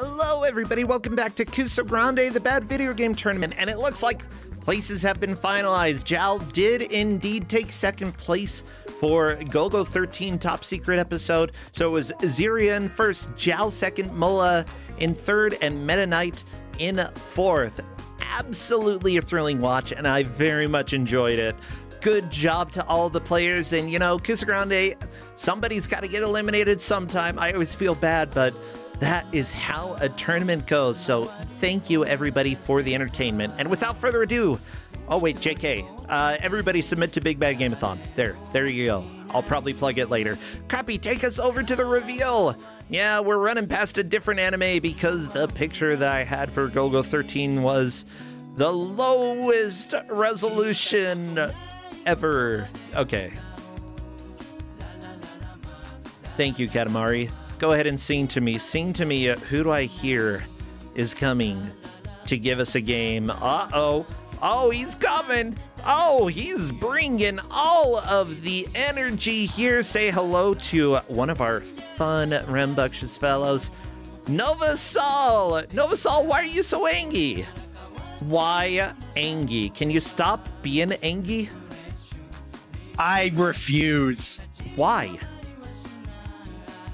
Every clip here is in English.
Hello everybody, welcome back to Kusogrand8, the bad video game tournament, and it looks like places have been finalized. Jal did indeed take second place for Kusogrand8 top secret episode, so it was Ziria in first, Jal second, Mola in third, and Meta Knight in fourth. Absolutely a thrilling watch, and I very much enjoyed it. Good job to all the players, and you know, Kusogrand8, somebody's got to get eliminated sometime. I always feel bad, but that is how a tournament goes. So thank you everybody for the entertainment. And without further ado, oh wait, JK, everybody submit to Big Bad Gameathon. There you go. I'll probably plug it later. Copy, take us over to the reveal. Yeah, we're running past a different anime because the picture that I had for Kusogrand8 was the lowest resolution ever. Okay. Thank you, Katamari. Go ahead and sing to me. Sing to me, who do I hear is coming to give us a game? Uh-oh. Oh, he's coming. Oh, he's bringing all of the energy here. Say hello to one of our fun, rambunctious fellows, Novasol. Novasol, why are you so angry? Why angry? Can you stop being angry? I refuse. Why?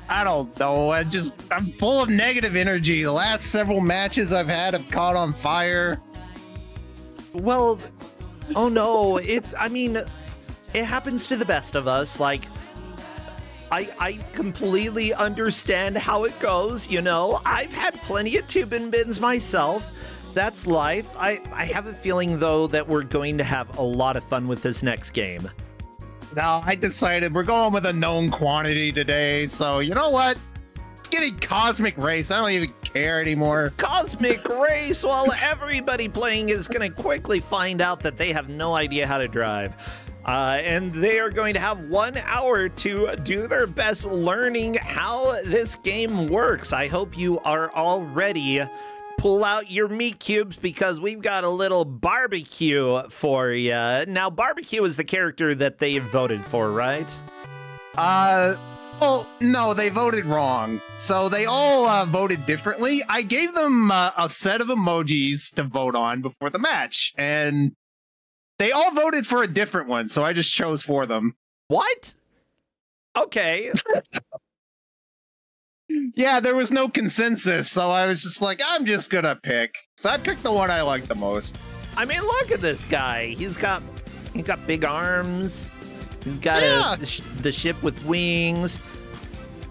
I don't know. I'm full of negative energy. The last several matches I've had have caught on fire. Well, oh no. I mean, it happens to the best of us. Like, I completely understand how it goes, you know? I've had plenty of tubing bins myself. That's life. I have a feeling, though, that we're going to have a lot of fun with this next game. No, I decided we're going with a known quantity today, so you know what? It's getting Cosmic Race. I don't even care anymore. Cosmic Race? Well, everybody playing is going to quickly find out that they have no idea how to drive. And they are going to have 1 hour to do their best learning how this game works. I hope you are all ready. Pull out your meat cubes because we've got a little barbecue for you. Now, barbecue is the character that they voted for, right? Well, no, they voted wrong. So they all voted differently. I gave them a set of emojis to vote on before the match, and they all voted for a different one, so I just chose for them. What? Okay. Yeah, there was no consensus, so I was just like, I'm just gonna pick. So I picked the one I liked the most. I mean, look at this guy. He's got big arms. He's got the ship with wings.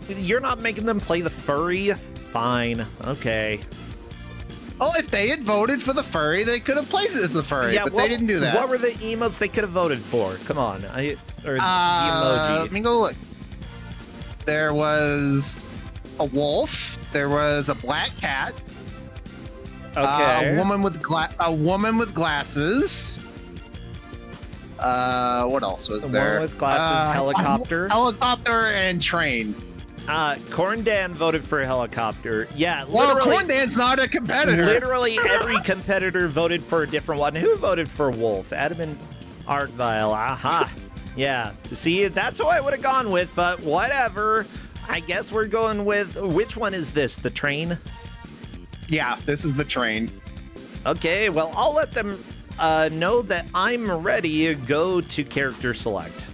You're not making them play the furry? Fine. Okay. Oh, if they had voted for the furry, they could have played it as the furry, but they didn't do that. What were the emotes they could have voted for? Come on. Or the emoji. Let me go look. There was a wolf. There was a black cat. Okay. A woman with glasses. What else was there? Woman with glasses, helicopter. Helicopter and train. Corn Dan voted for a helicopter. Yeah, well, Corn Dan's not a competitor. Literally every competitor voted for a different one. Who voted for wolf? Adam and Artvile. Aha. Yeah. See, that's who I would have gone with, but whatever. I guess we're going with, which one is this? The train? Yeah, this is the train. Okay, well, I'll let them know that I'm ready. Go to character select.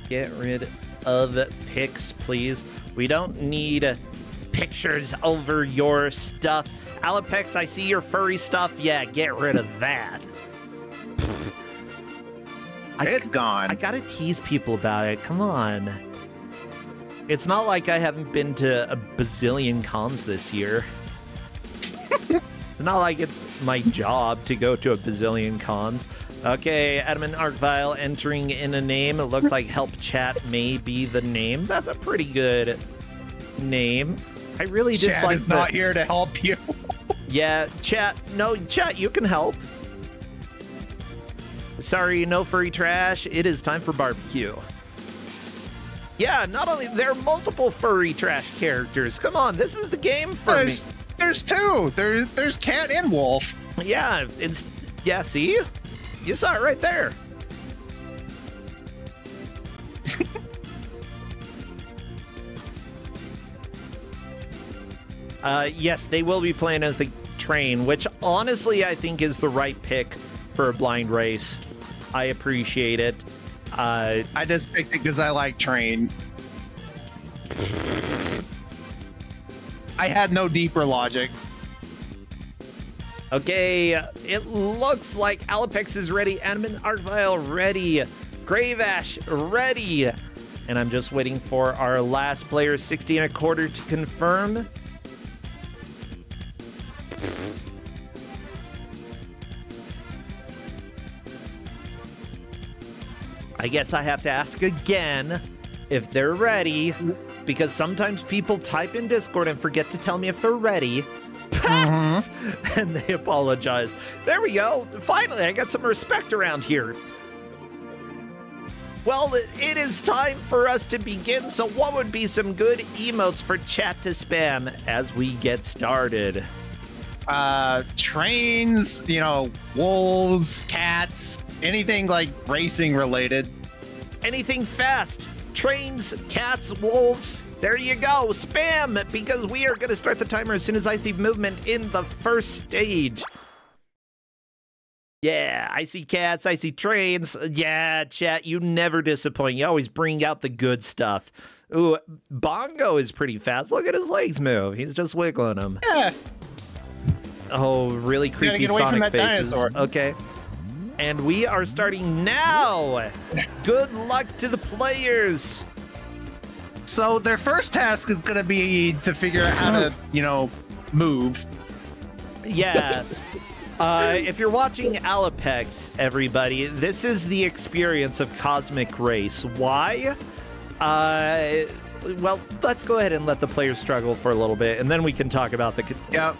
Get rid of pics, please. We don't need pictures over your stuff. Alapex, I see your furry stuff. Yeah, get rid of that. It's gone. I gotta tease people about it. Come on. It's not like I haven't been to a bazillion cons this year. It's not like it's my job to go to a bazillion cons. Okay, Adam and Artvile entering in a name. It looks like Help Chat may be the name. That's a pretty good name. I really dislike Chat is not here to help you. Yeah, Chat. No, Chat, you can help. Sorry, no furry trash. It is time for barbecue. Yeah, not only there are multiple furry trash characters. Come on, this is the game for me. There's two. There's cat and wolf. Yeah, see? You saw it right there. Yes, they will be playing as the train, which honestly I think is the right pick for a blind race. I appreciate it. I just picked it because I like train. I had no deeper logic. Okay, it looks like Alapex is ready, Admin Artvile ready, Grave Ash ready, and I'm just waiting for our last player, 60 1/4, to confirm. I guess I have to ask again if they're ready, because sometimes people type in Discord and forget to tell me if they're ready. And they apologize. There we go. Finally, I got some respect around here. Well, it is time for us to begin, so what would be some good emotes for chat to spam as we get started? Trains, you know, wolves, cats, anything like racing related. Anything fast. Trains, cats, wolves. There you go. Spam, because we are going to start the timer as soon as I see movement in the first stage. Yeah, I see cats, I see trains. Yeah, chat, you never disappoint. You always bring out the good stuff. Ooh, Bongo is pretty fast. Look at his legs move. He's just wiggling them. Yeah. Oh, really creepy Sonic faces. Dinosaur. Okay. And we are starting now. Good luck to the players. So their first task is going to be to figure out how to, you know, move. Yeah. If you're watching Alapex, everybody, this is the experience of Cosmic Race. Why? Well, let's go ahead and let the players struggle for a little bit, and then we can talk about the... Yep.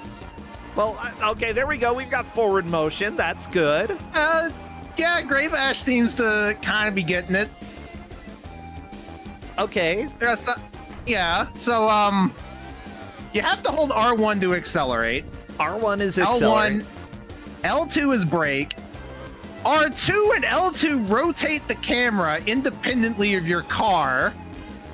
Well, okay, there we go. We've got forward motion. That's good. Yeah, Grave Ash seems to kind of be getting it. Okay. Yeah, so, you have to hold R1 to accelerate. R1 is accelerate. L2 is brake. R2 and L2 rotate the camera independently of your car.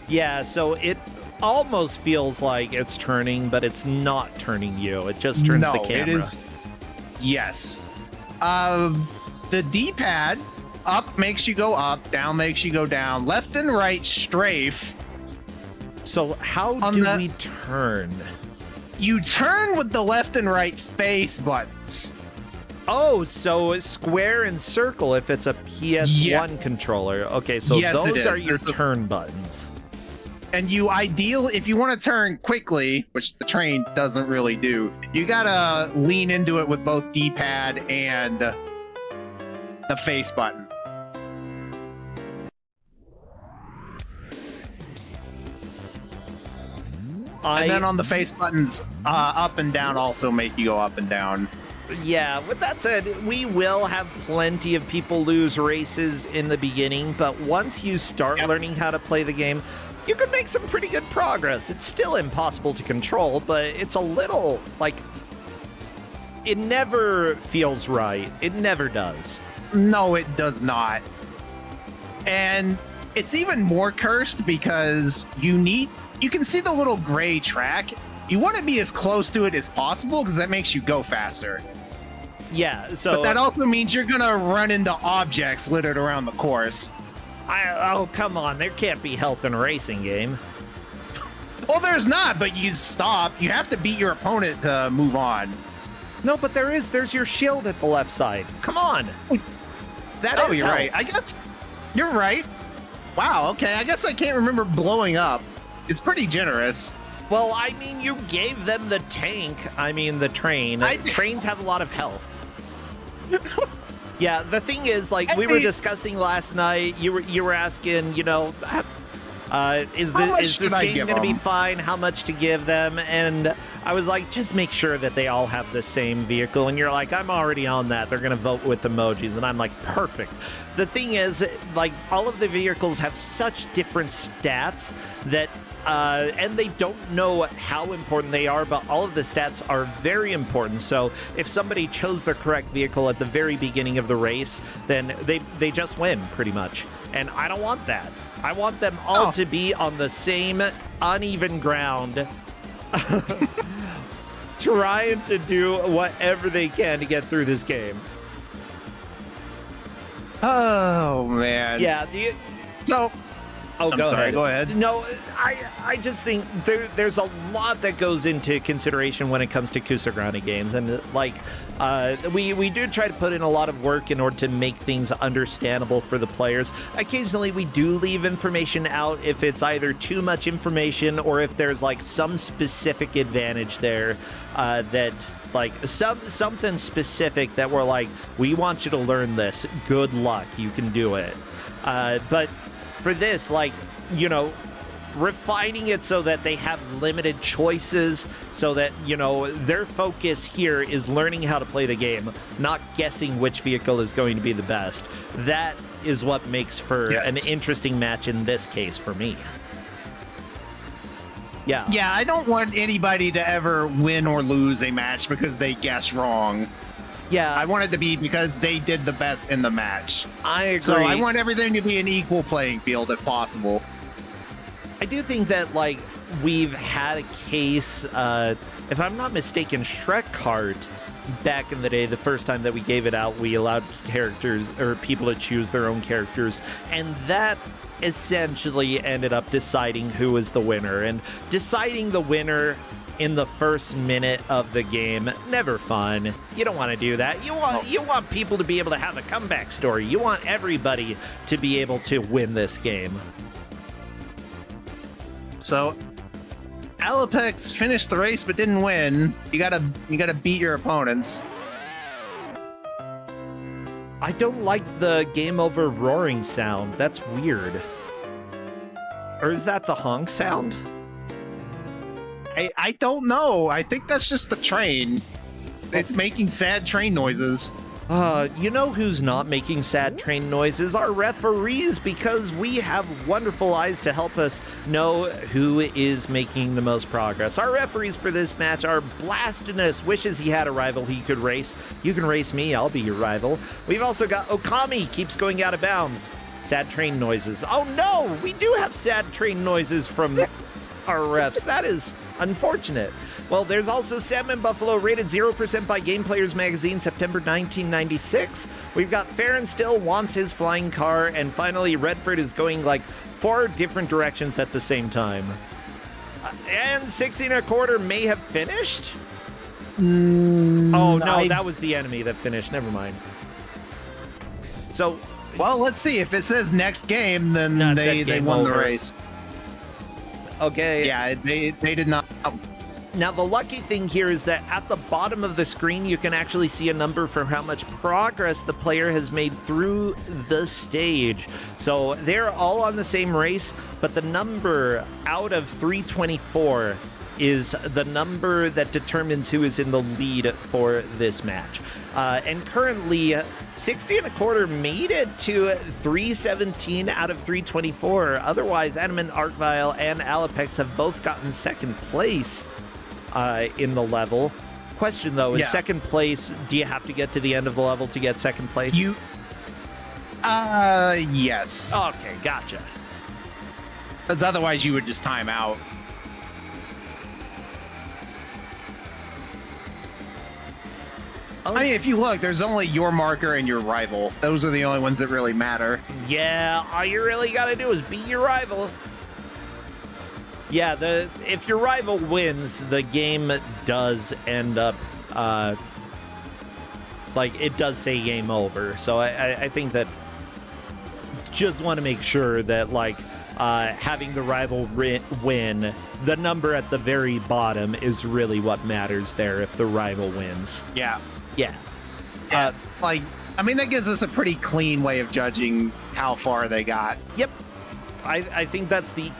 Yeah, so it almost feels like it's turning, but it's not turning you. It just turns the camera. It is. Yes. The D-pad, up makes you go up, down makes you go down, left and right strafe. So how do we turn? You turn with the left and right face buttons. Oh, so square and circle if it's a PS1 controller. Okay, so those are your turn buttons. And if you want to turn quickly, which the train doesn't really do, you gotta lean into it with both D-pad and the face button. And then on the face buttons, up and down also make you go up and down. Yeah, with that said, we will have plenty of people lose races in the beginning, but once you start learning how to play the game, you can make some pretty good progress. It's still impossible to control, but it's a little, like, it never feels right. It never does. No, it does not. And it's even more cursed because you can see the little gray track. You want to be as close to it as possible because that makes you go faster. Yeah, so... But that also means you're going to run into objects littered around the course. Oh, come on. There can't be health in a racing game. Well, there's not, but you stop. You have to beat your opponent to move on. No, but there is. There's your shield at the left side. Come on. That is you're right. I guess you're right. Wow, okay. I guess I can't remember blowing up. It's pretty generous. Well, I mean, you gave them the tank. I mean, the train. Trains have a lot of health. Yeah, the thing is, like, we were discussing last night, you were asking, you know, is this game going to be fine? How much to give them? And I was like, just make sure that they all have the same vehicle. And you're like, I'm already on that. They're going to vote with emojis. And I'm like, perfect. The thing is, like, all of the vehicles have such different stats that and they don't know how important they are, but all of the stats are very important. So if somebody chose the correct vehicle at the very beginning of the race, then they just win, pretty much. And I don't want that. I want them all to be on the same uneven ground. trying to do whatever they can to get through this game. Oh man. Yeah. So. Oh, I'm sorry, go ahead. No, I just think there's a lot that goes into consideration when it comes to Kusogrand8 games. And, like, we do try to put in a lot of work in order to make things understandable for the players. Occasionally, we do leave information out if it's either too much information or if there's, like, some specific advantage there that... like something specific that we're like, we want you to learn this. Good luck. You can do it. But for this, like, you know, refining it so that they have limited choices, so that, you know, their focus here is learning how to play the game, not guessing which vehicle is going to be the best. That is what makes for an interesting match in this case for me. Yeah. Yeah, I don't want anybody to ever win or lose a match because they guess wrong. Yeah. I want it to be because they did the best in the match. I agree. So I want everything to be an equal playing field if possible. I do think that, like, we've had a case, if I'm not mistaken, Shrek Kart, back in the day, the first time that we gave it out, we allowed characters, or people to choose their own characters, and that essentially ended up deciding who was the winner. And deciding the winner in the first minute of the game, never fun. You don't want to do that. You want people to be able to have a comeback story. You want everybody to be able to win this game. So Alapex finished the race but didn't win. You gotta beat your opponents. I don't like the game over roaring sound. That's weird. Or is that the honk sound? I don't know. I think that's just the train. It's making sad train noises. You know who's not making sad train noises? Our referees, because we have wonderful eyes to help us know who is making the most progress. Our referees for this match are Blastinus, wishes he had a rival he could race. You can race me, I'll be your rival. We've also got Okami, keeps going out of bounds. Sad train noises. Oh no, we do have sad train noises from our refs. That is unfortunate. Well, there's also Salmon Buffalo, rated 0% by Game Players Magazine, September 1996. We've got Farron still wants his flying car, and finally Redford is going like 4 different directions at the same time. And 16 1/4 may have finished? Oh no, that was the enemy that finished. Never mind. So, well, let's see. If it says next game, then no, they won the race. Okay. Yeah, they did not. Now, the lucky thing here is that at the bottom of the screen, you can actually see a number for how much progress the player has made through the stage. So they're all on the same race, but the number out of 324 is the number that determines who is in the lead for this match. And currently, 60 1/4 made it to 317 out of 324. Otherwise, Adamant, Arcvile, and Alapex have both gotten second place in the level. Question, though, is second place, do you have to get to the end of the level to get second place? Yes. Okay, gotcha. Because otherwise you would just time out. I mean, if you look, there's only your marker and your rival. Those are the only ones that really matter. Yeah, all you really gotta do is beat your rival. Yeah, if your rival wins, the game does end up, like, it does say game over. So I think that just want to make sure that, like, having the rival win, the number at the very bottom is really what matters there if the rival wins. Yeah. Yeah. Like, I mean, that gives us a pretty clean way of judging how far they got. Yep. I think that's the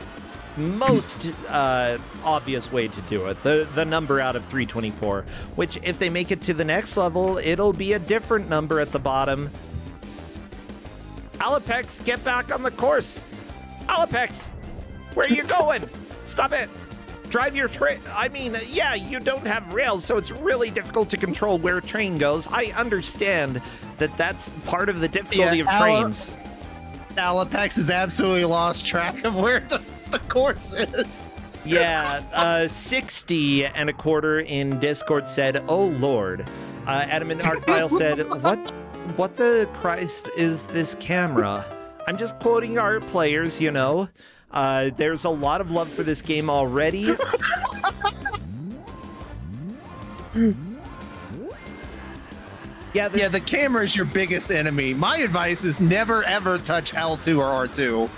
most obvious way to do it. The number out of 324, which if they make it to the next level, it'll be a different number at the bottom. Alapex, get back on the course. Alapex, where are you going? Stop it. Drive your train. I mean, yeah, you don't have rails, so it's really difficult to control where a train goes. I understand that that's part of the difficulty of trains. Alapex has absolutely lost track of where the course is. Yeah, 60 and a quarter in Discord said, "Oh Lord." Adam and Artfile said, "What the Christ is this camera?" I'm just quoting our players, you know. There's a lot of love for this game already. Yeah, the camera is your biggest enemy. My advice is never ever touch L2 or R2.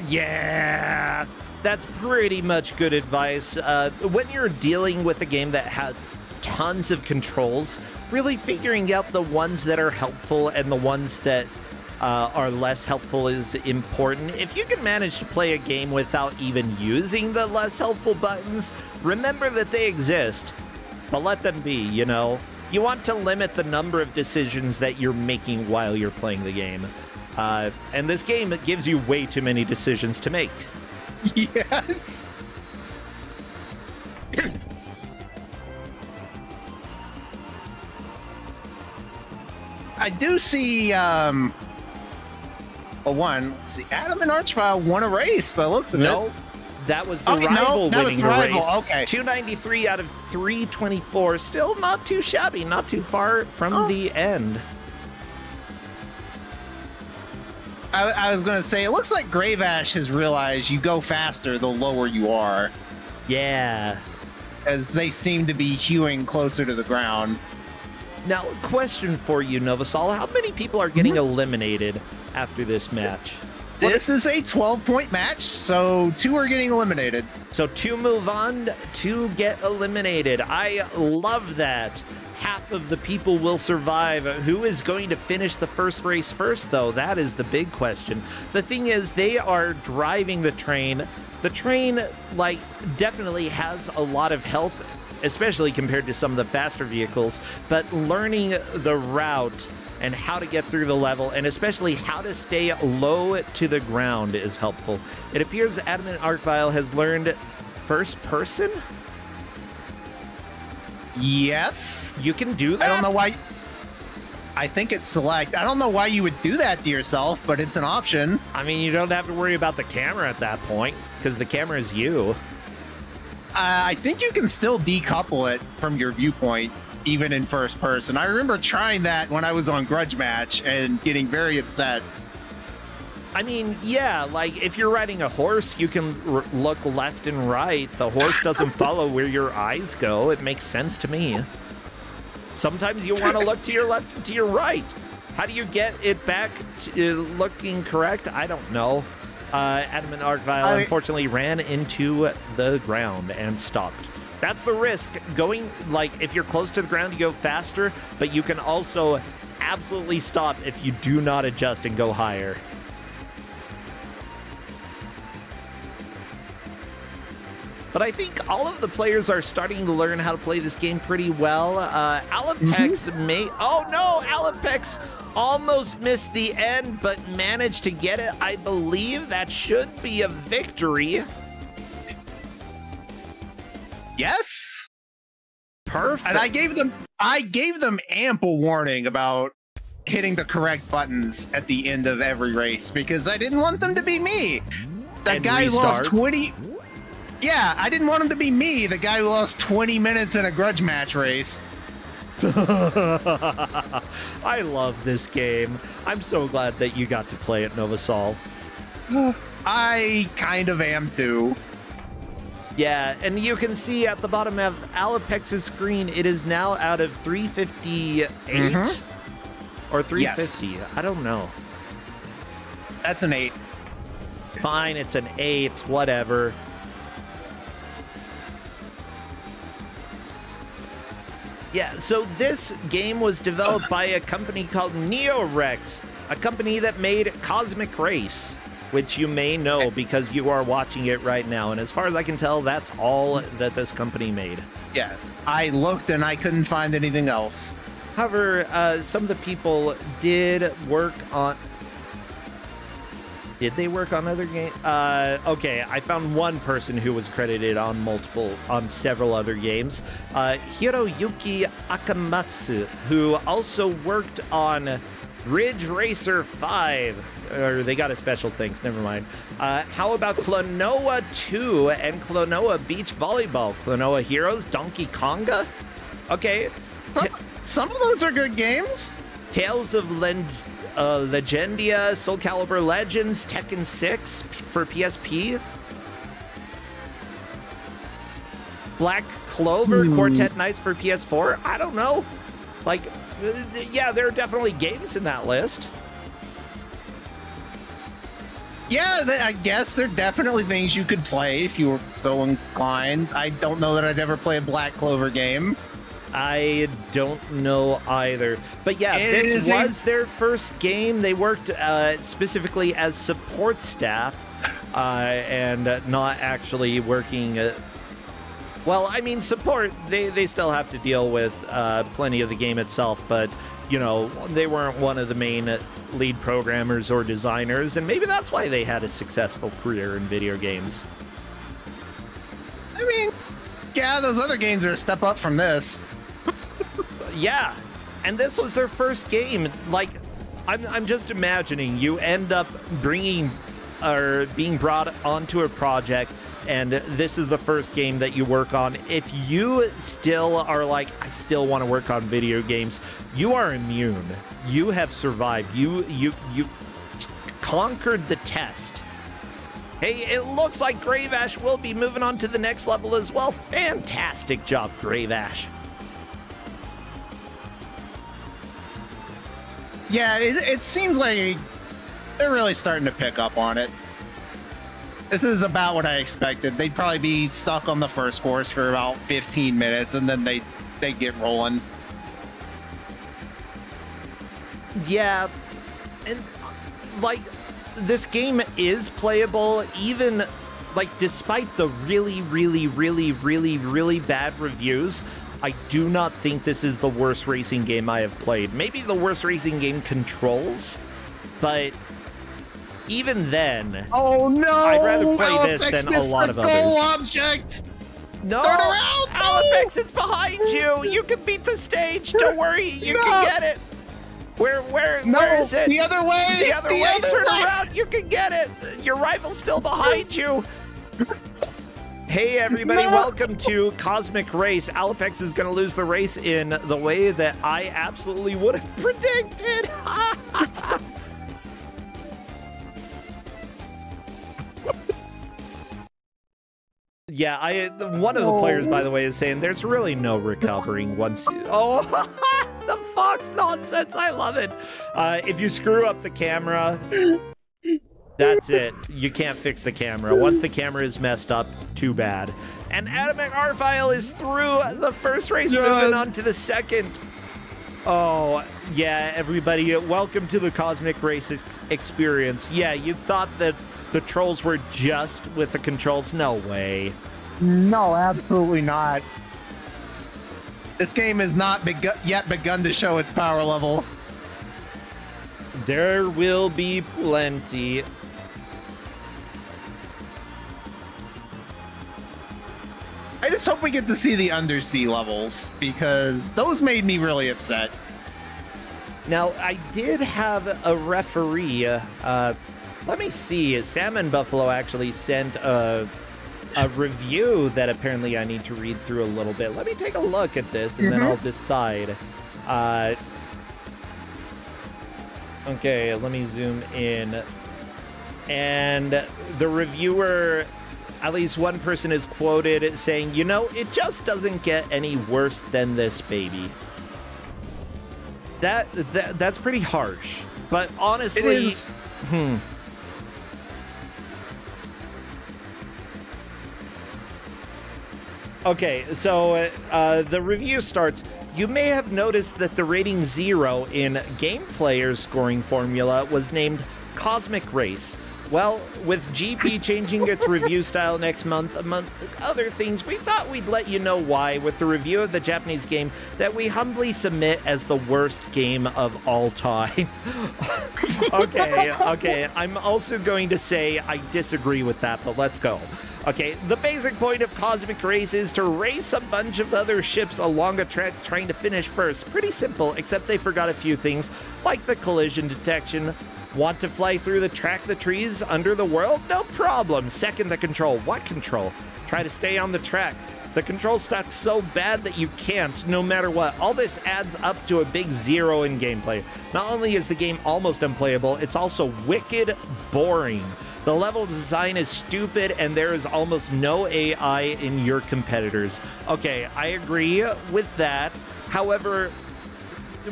Yeah, that's pretty much good advice. When you're dealing with a game that has tons of controls, really figuring out the ones that are helpful and the ones that are less helpful is important. If you can manage to play a game without even using the less helpful buttons, remember that they exist, but let them be, you know? You want to limit the number of decisions that you're making while you're playing the game. And this game gives you way too many decisions to make. Yes. I do see, well, let's see, Adam and Archvile won a race, but it looks a bit. That was the rival winning the race. Okay. 293 out of 324. Still not too shabby, not too far from the end. I was going to say, it looks like Grave Ash has realized you go faster the lower you are. Yeah. As they seem to be hewing closer to the ground. Now, question for you, Novasol. How many people are getting eliminated after this match? This is a 12-point match, so 2 are getting eliminated. So 2 move on, 2 get eliminated. I love that. Half of the people will survive. Who is going to finish the first race first, though? That is the big question. The thing is, they are driving the train. The train, like, definitely has a lot of health, especially compared to some of the faster vehicles, but learning the route and how to get through the level, and especially how to stay low to the ground is helpful. It appears Adamant Artfile has learned first person? Yes. You can do that? I don't know why. I think it's select. I don't know why you would do that to yourself, but it's an option. I mean, you don't have to worry about the camera at that point, because the camera is you. I think you can still decouple it from your viewpoint, even in first person. I remember trying that when I was on Grudge Match and getting very upset. I mean, yeah, like if you're riding a horse, you can look left and right. The horse doesn't follow where your eyes go. It makes sense to me. Sometimes you want to look to your left and to your right. How do you get it back to looking correct? I don't know. Adamant Artfile unfortunately ran into the ground and stopped. That's the risk. Going, like, if you're close to the ground, you go faster, but you can also absolutely stop if you do not adjust and go higher. But I think all of the players are starting to learn how to play this game pretty well. Alapex may... Oh, no! Alapex almost missed the end, but managed to get it. I believe that should be a victory. Yes. Perfect. And I gave them ample warning about hitting the correct buttons at the end of every race because I didn't want them to be me. That guy lost 20. Yeah, I didn't want him to be me, the guy who lost 20 minutes in a Grudge Match race. I love this game. I'm so glad that you got to play it, Novasol. I kind of am too. Yeah, and you can see at the bottom of Alapex's screen, it is now out of 358 or 350. Yes. I don't know. That's an 8. Fine, it's an 8, whatever. Yeah, so this game was developed by a company called NeoRex, a company that made Cosmic Race, which you may know because you are watching it right now. And as far as I can tell, that's all that this company made. Yeah, I looked and I couldn't find anything else. However, some of the people did work on... Did they work on other games? Okay, I found one person who was credited on several other games. Hiroyuki Akamatsu, who also worked on Ridge Racer 5. Or they got a special thanks, never mind. How about Klonoa 2 and Klonoa Beach Volleyball? Klonoa Heroes, Donkey Konga? Okay. Some of those are good games. Tales of Legendia, Soul Calibur Legends, Tekken 6 for PSP. Black Clover, Quartet Knights for PS4. I don't know. Like, yeah, there are definitely games in that list. Yeah, I guess there are definitely things you could play if you were so inclined. I don't know that I'd ever play a Black Clover game. I don't know either. But yeah, this was their first game. They worked specifically as support staff and not actually working... well, I mean, support, they still have to deal with plenty of the game itself, but, you know, they weren't one of the main lead programmers or designers, and maybe that's why they had a successful career in video games. I mean, yeah, those other games are a step up from this. Yeah, and this was their first game. Like, I'm just imagining you end up being brought onto a project, and this is the first game that you work on. If you still are like, I still want to work on video games, you are immune. You have survived. You conquered the test. Hey, it looks like Grave Ash will be moving on to the next level as well. Fantastic job, Grave Ash. Yeah, it seems like they're really starting to pick up on it. This is about what I expected. They'd probably be stuck on the first course for about 15 minutes, and then they get rolling. Yeah, and like, this game is playable, even like despite the really bad reviews. I do not think this is the worst racing game I have played. Maybe the worst racing game Controls, but even then, oh no, I'd rather play this than a lot of others. Object. No, turn around, Alepex, it's behind you. You can beat the stage. Don't worry, you can get it. Where is it? The other way. The other way. Turn around. You can get it. Your rival's still behind you. Hey everybody, welcome to Cosmic Race. Alepex is going to lose the race in the way that I absolutely would have predicted. Yeah, one of the players, by the way, is saying there's really no recovering once you... Oh, the Fox nonsense. I love it. If you screw up the camera... That's it. You can't fix the camera. Once the camera is messed up, too bad. And Atomic Arfile is through the first race, moving on to the second. Oh, yeah, everybody, welcome to the Cosmic Race experience. Yeah, you thought that the trolls were just with the controls? No way. No, absolutely not. This game has not yet begun to show its power level. There will be plenty. I just hope we get to see the undersea levels, because those made me really upset. Now, I did have a referee. Let me see. Salmon Buffalo actually sent a review that apparently I need to read through a little bit. Let me take a look at this, and then I'll decide. Okay, let me zoom in. And the reviewer, at least one person is quoted saying, you know, it just doesn't get any worse than this, baby. That's pretty harsh. But honestly... It is. Okay, so the review starts... You may have noticed that the rating 0 in Game Player's scoring formula was named Cosmic Race. Well, with GP changing its review style next month, among other things, we thought we'd let you know why with the review of the Japanese game that we humbly submit as the worst game of all time. Okay, I'm also going to say I disagree with that, but let's go. Okay, the basic point of Cosmic Race is to race a bunch of other ships along a track trying to finish first. Pretty simple, except they forgot a few things, like the collision detection. Want to fly through the track the trees under the world? No problem. Second, the control. What control? Try to stay on the track. The control's stuck so bad that you can't, no matter what. All this adds up to a big 0 in gameplay. Not only is the game almost unplayable, it's also wicked boring. The level design is stupid, and there is almost no AI in your competitors. Okay, I agree with that. However,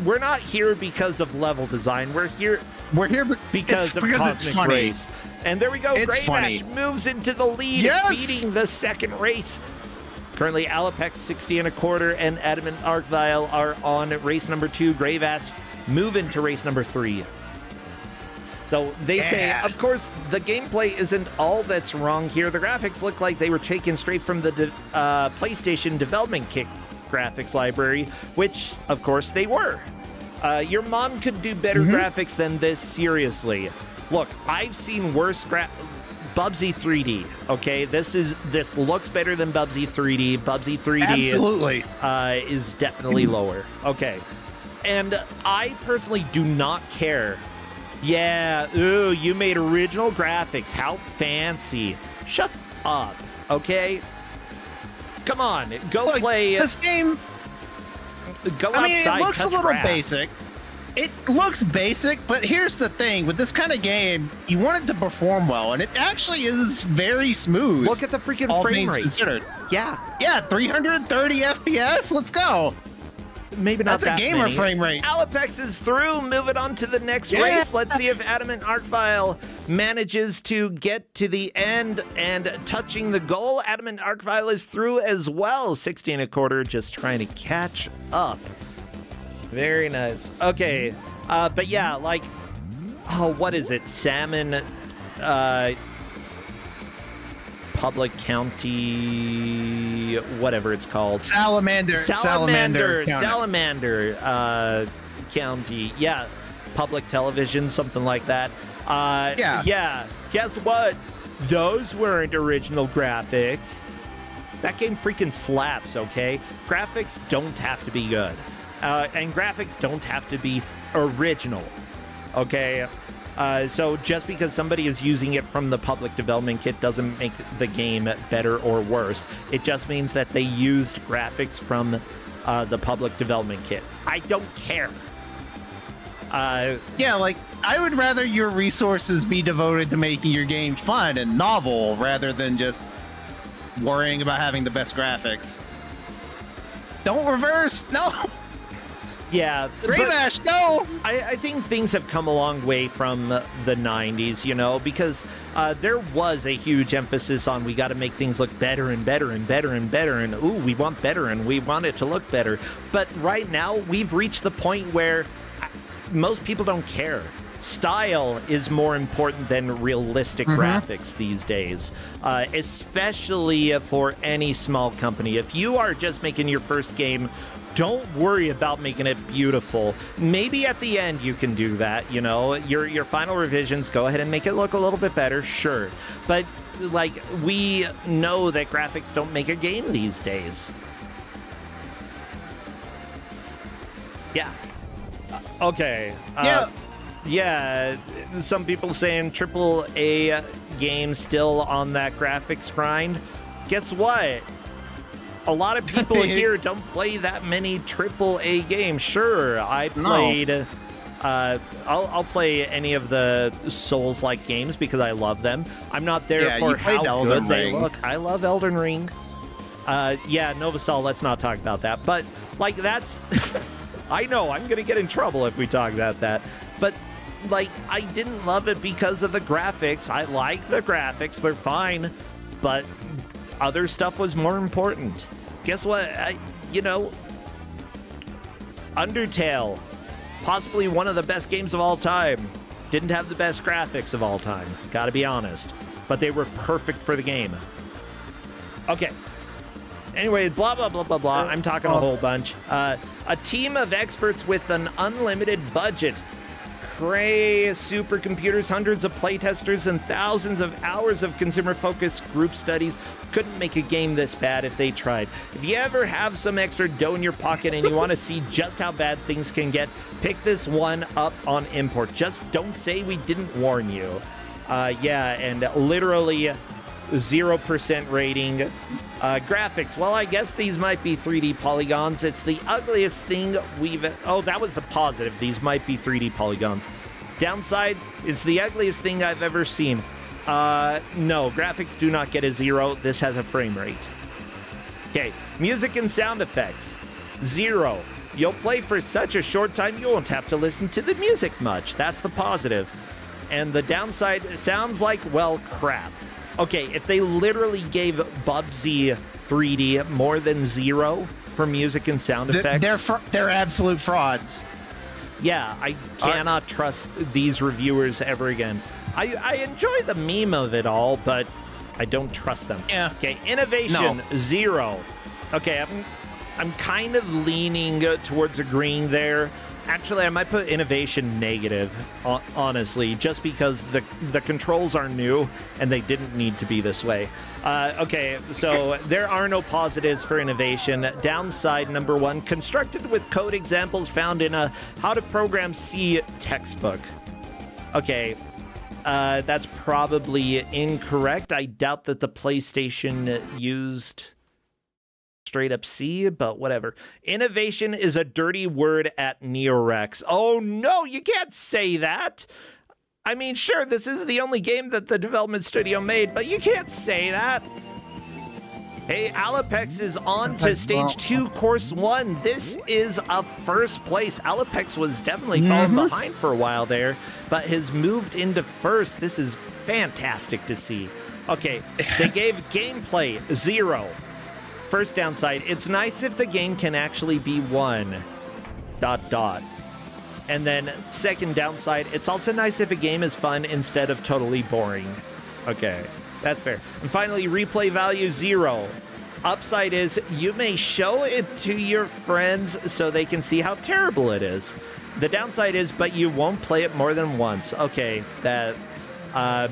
we're not here because of level design. We're here because of Cosmic Race. And there we go. Greybash moves into the lead, beating the second race. Currently, Alapex 60 1/4 and Adamant Arcvile are on race number 2. Greybash move into race number 3. So they say, of course, the gameplay isn't all that's wrong here. The graphics look like they were taken straight from the PlayStation Development Kit graphics library, which, of course, they were. Your mom could do better graphics than this, seriously. Look, I've seen worse Bubsy 3D, okay? This looks better than Bubsy 3D. Bubsy 3D absolutely is definitely lower. Okay. And I personally do not care. Yeah, ooh, you made original graphics. How fancy. Shut up, okay? Come on, go play. This game, go outside, it looks a little grass. basic. It looks basic, but here's the thing. With this kind of game, you want it to perform well, and it actually is very smooth. Look at the freaking frame rate. Considered. Yeah. Yeah, 330 FPS. Let's go. Maybe not That's that a gamer many. frame rate. Alapex is through. Moving on to the next race. Let's see if Adamant Arcvile manages to get to the end and touching the goal. Adamant Arcvile is through as well. 60 1/4, just trying to catch up. Very nice. Okay, but yeah, like, oh, what is it? Salmon, Public County, whatever it's called. Salamander County. Yeah, Public Television, something like that. Yeah. Guess what? Those weren't original graphics. That game freaking slaps, okay? Graphics don't have to be good. And graphics don't have to be original, okay? So just because somebody is using it from the public development kit doesn't make the game better or worse. It just means that they used graphics from the public development kit. I don't care. Yeah, like, I would rather your resources be devoted to making your game fun and novel rather than just worrying about having the best graphics. Don't reverse! No! Yeah. Greybash, no! I think things have come a long way from the 90s, you know, because there was a huge emphasis on we got to make things look better and better and better and better, and ooh, we want better and we want it to look better. But right now, we've reached the point where most people don't care. Style is more important than realistic graphics these days, especially for any small company. If you are just making your first game, don't worry about making it beautiful. Maybe at the end you can do that, you know, your final revisions, go ahead and make it look a little bit better, sure. But, like, we know that graphics don't make a game these days. Yeah. Okay. Yeah, some people saying AAA games still on that graphics grind. Guess what? A lot of people here don't play that many AAA games. Sure, I played... I'll play any of the Souls-like games because I love them. I'm not there for how good they look. I love Elden Ring. Yeah, Novasol, let's not talk about that. But, like, that's... I know, I'm going to get in trouble if we talk about that. But, like, I didn't love it because of the graphics. I like the graphics. They're fine. But other stuff was more important. Guess what? You know, Undertale, possibly one of the best games of all time. Didn't have the best graphics of all time, gotta be honest. But they were perfect for the game. Okay. Anyway, blah, blah, blah, blah, blah. I'm talking a whole bunch. A team of experts with an unlimited budget. Cray supercomputers, hundreds of playtesters, and thousands of hours of consumer-focused group studies couldn't make a game this bad if they tried. If you ever have some extra dough in your pocket and you want to see just how bad things can get, pick this one up on import. Just don't say we didn't warn you. Yeah, and literally 0% rating. Graphics, well, I guess these might be 3D polygons. It's the ugliest thing we've... Oh, that was the positive. These might be 3D polygons. Downsides, it's the ugliest thing I've ever seen. No, graphics do not get a 0. This has a frame rate. Okay, music and sound effects. 0. You'll play for such a short time, you won't have to listen to the music much. That's the positive. And the downside sounds like, well, crap. Okay, if they literally gave Bubsy 3D more than 0 for music and sound effects... They're absolute frauds. Yeah, I cannot trust these reviewers ever again. I enjoy the meme of it all, but I don't trust them. Yeah. Okay, innovation, 0. Okay, I'm kind of leaning towards agreeing there. Actually, I might put innovation negative, honestly, just because the controls are new and they didn't need to be this way. Okay, so there are no positives for innovation. Downside number 1, constructed with code examples found in a How to Program C textbook. Okay, that's probably incorrect. I doubt that the PlayStation used... straight up C, but whatever. Innovation is a dirty word at Neorex. Oh no, you can't say that. I mean, sure, this is the only game that the development studio made, but you can't say that. Hey, Alapex is on to stage 2, course 1. This is a first place. Alapex was definitely falling behind for a while there, but has moved into first. This is fantastic to see. Okay, they gave gameplay 0. First downside, it's nice if the game can actually be won, ... And then second downside, it's also nice if a game is fun instead of totally boring. Okay, that's fair. And finally, replay value 0. Upside is you may show it to your friends so they can see how terrible it is. The downside is, but you won't play it more than once. Okay, that I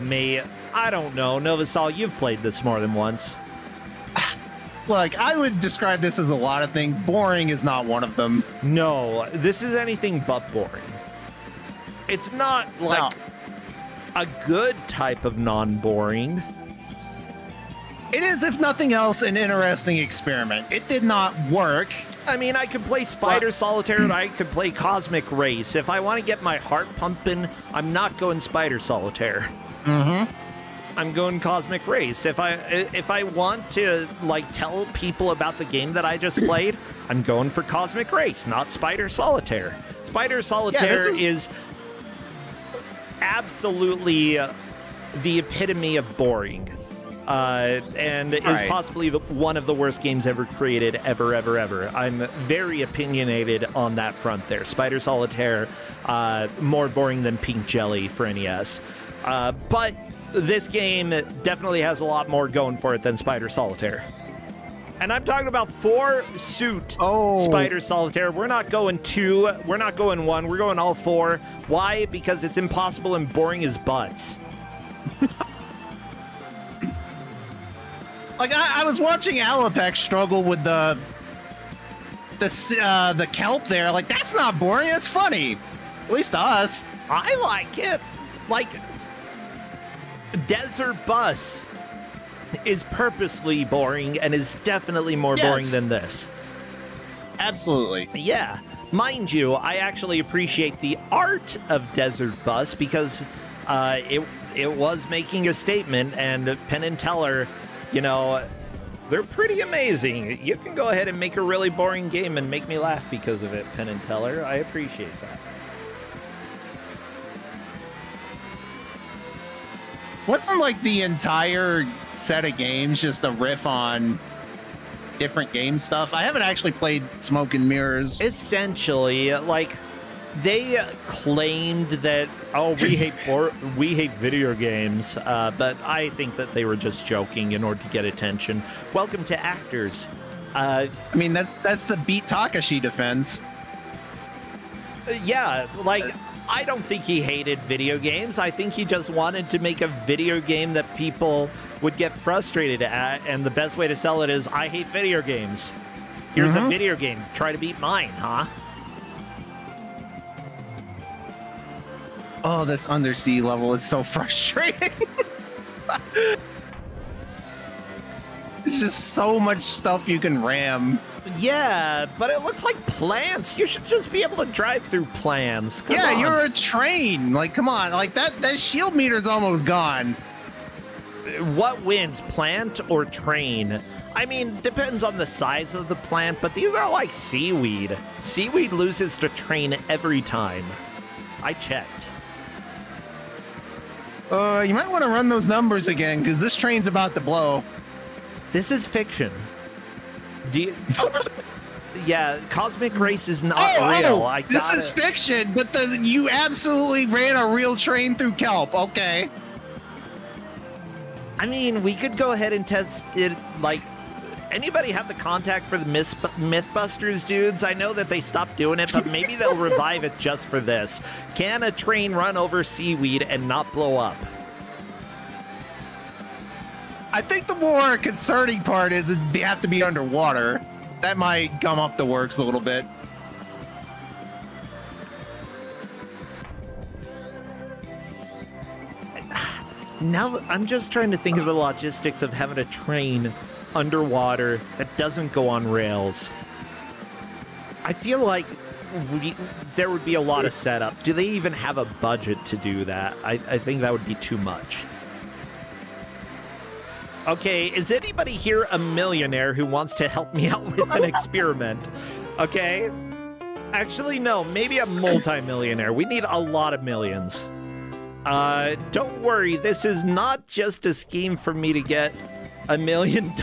don't know. Novasol, you've played this more than once. Look, I would describe this as a lot of things. Boring is not one of them. No, this is anything but boring. It's not like a good type of non-boring. It is, if nothing else, an interesting experiment. It did not work. I mean, I could play Spider Solitaire and I could play Cosmic Race. If I want to get my heart pumping, I'm not going Spider Solitaire. I'm going Cosmic Race. If I want to like tell people about the game that I just played, I'm going for Cosmic Race, not Spider Solitaire. Spider Solitaire is absolutely the epitome of boring, and is possibly one of the worst games ever created, ever. I'm very opinionated on that front there. Spider Solitaire, more boring than Pink Jelly for NES, but this game definitely has a lot more going for it than Spider Solitaire. And I'm talking about 4-suit Spider Solitaire. We're not going 2, we're not going 1, we're going all 4. Why? Because it's impossible and boring as butts. Like, I was watching Alapex struggle with the kelp there. Like, that's not boring, that's funny. At least to us. I like it. Like, Desert Bus is purposely boring and is definitely more boring than this. Absolutely. Yeah. Mind you, I actually appreciate the art of Desert Bus because it was making a statement, and Penn and Teller, you know, they're pretty amazing. You can go ahead and make a really boring game and make me laugh because of it, Penn and Teller. I appreciate that. Wasn't like the entire set of games just a riff on different game stuff? I haven't actually played Smoke and Mirrors. Essentially, like, They claimed that, oh, we hate video games, but I think that they were just joking in order to get attention. Welcome to Actors. I mean, that's the Beat Takashi defense. Yeah, like, I don't think he hated video games. I think he just wanted to make a video game that people would get frustrated at, and the best way to sell it is, I hate video games. Here's a video game. Try to beat mine, huh? Oh, this undersea level is so frustrating. There's just so much stuff you can ram. Yeah, but it looks like plants. You should just be able to drive through plants. Come on. You're a train. Like, come on. Like, that shield meter's almost gone. What wins, plant or train? I mean, depends on the size of the plant, but these are like seaweed. Seaweed loses to train every time. I checked. You might want to run those numbers again, because this train's about to blow. This is fiction. Yeah, Cosmic Race is not real. This is fiction, but you absolutely ran a real train through kelp. Okay. I mean, we could go ahead and test it. Like, anybody have the contact for the Mythbusters dudes? I know that they stopped doing it, but maybe they'll revive it just for this. Can a train run over seaweed and not blow up? I think the more concerning part is they have to be underwater. That might gum up the works a little bit. Now, I'm just trying to think of the logistics of having a train underwater that doesn't go on rails. I feel like there would be a lot of setup. Do they even have a budget to do that? I think that would be too much. Okay, is anybody here a millionaire who wants to help me out with an experiment? Okay? Actually, no, maybe a multi-millionaire. We need a lot of millions. Don't worry, this is not just a scheme for me to get $1 million.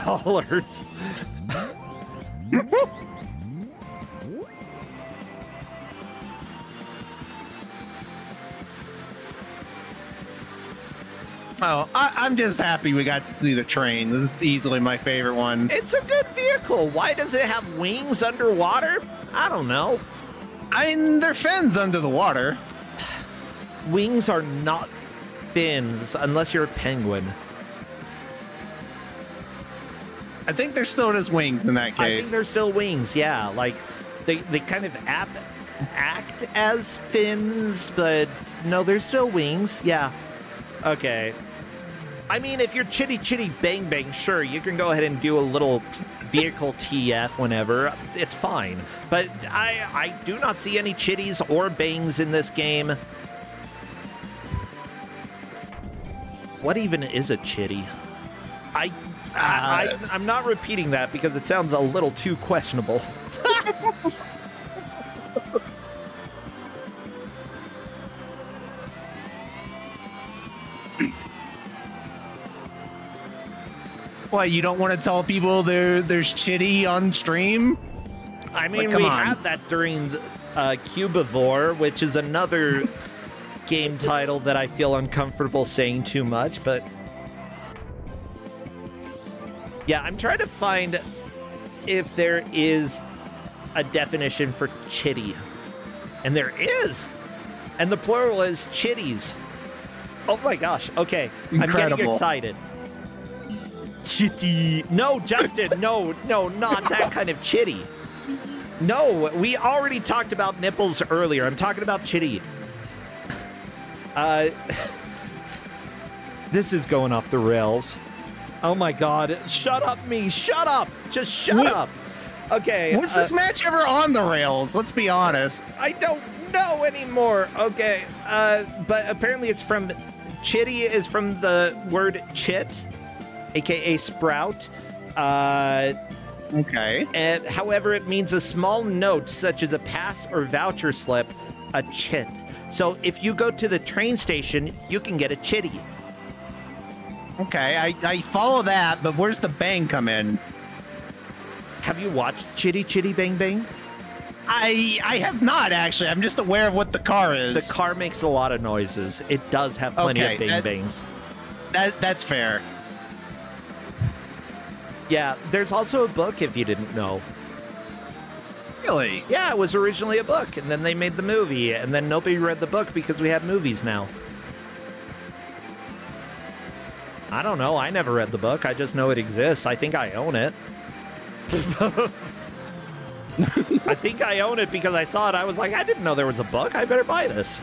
Oh, I'm just happy we got to see the train. This is easily my favorite one. It's a good vehicle. Why does it have wings underwater? I don't know. I mean, they're fins under the water. Wings are not fins unless you're a penguin. I think they're still just wings in that case. I think they're still wings, yeah. Like, they kind of act as fins, but no, they're still wings, yeah. Okay. I mean, if you're Chitty Chitty Bang Bang, sure, you can go ahead and do a little vehicle TF whenever. It's fine. But I do not see any chitties or bangs in this game. What even is a chitty? I'm not repeating that because it sounds a little too questionable. What, you don't want to tell people there's chitty on stream? I mean, we had that during Cubivore, which is another game title that I feel uncomfortable saying too much, but yeah, I'm trying to find if there is a definition for chitty. And there is! And the plural is chitties. Oh my gosh, okay. Incredible. I'm getting excited. Chitty. No, Justin, no, not that kind of chitty. No, we already talked about nipples earlier. I'm talking about chitty. This is going off the rails. Oh my god. Shut up, me. Shut up. Just shut up. Okay. Was this match ever on the rails? Let's be honest. I don't know anymore. Okay. But apparently it's from... Chitty is from the word chit, aka sprout. Okay. And however, it means a small note such as a pass or voucher slip, a chit. So if you go to the train station, you can get a chitty. Okay, I follow that, but where's the bang come in? Have you watched Chitty Chitty Bang Bang? I have not, actually. I'm just aware of what the car is. The car makes a lot of noises. It does have plenty of bang-bangs. That's fair. Yeah, there's also a book, if you didn't know. Really? Yeah, it was originally a book, and then they made the movie, and then nobody read the book because we have movies now. I don't know. I never read the book. I just know it exists. I think I own it. I think I own it because I saw it. I was like, I didn't know there was a book. I better buy this.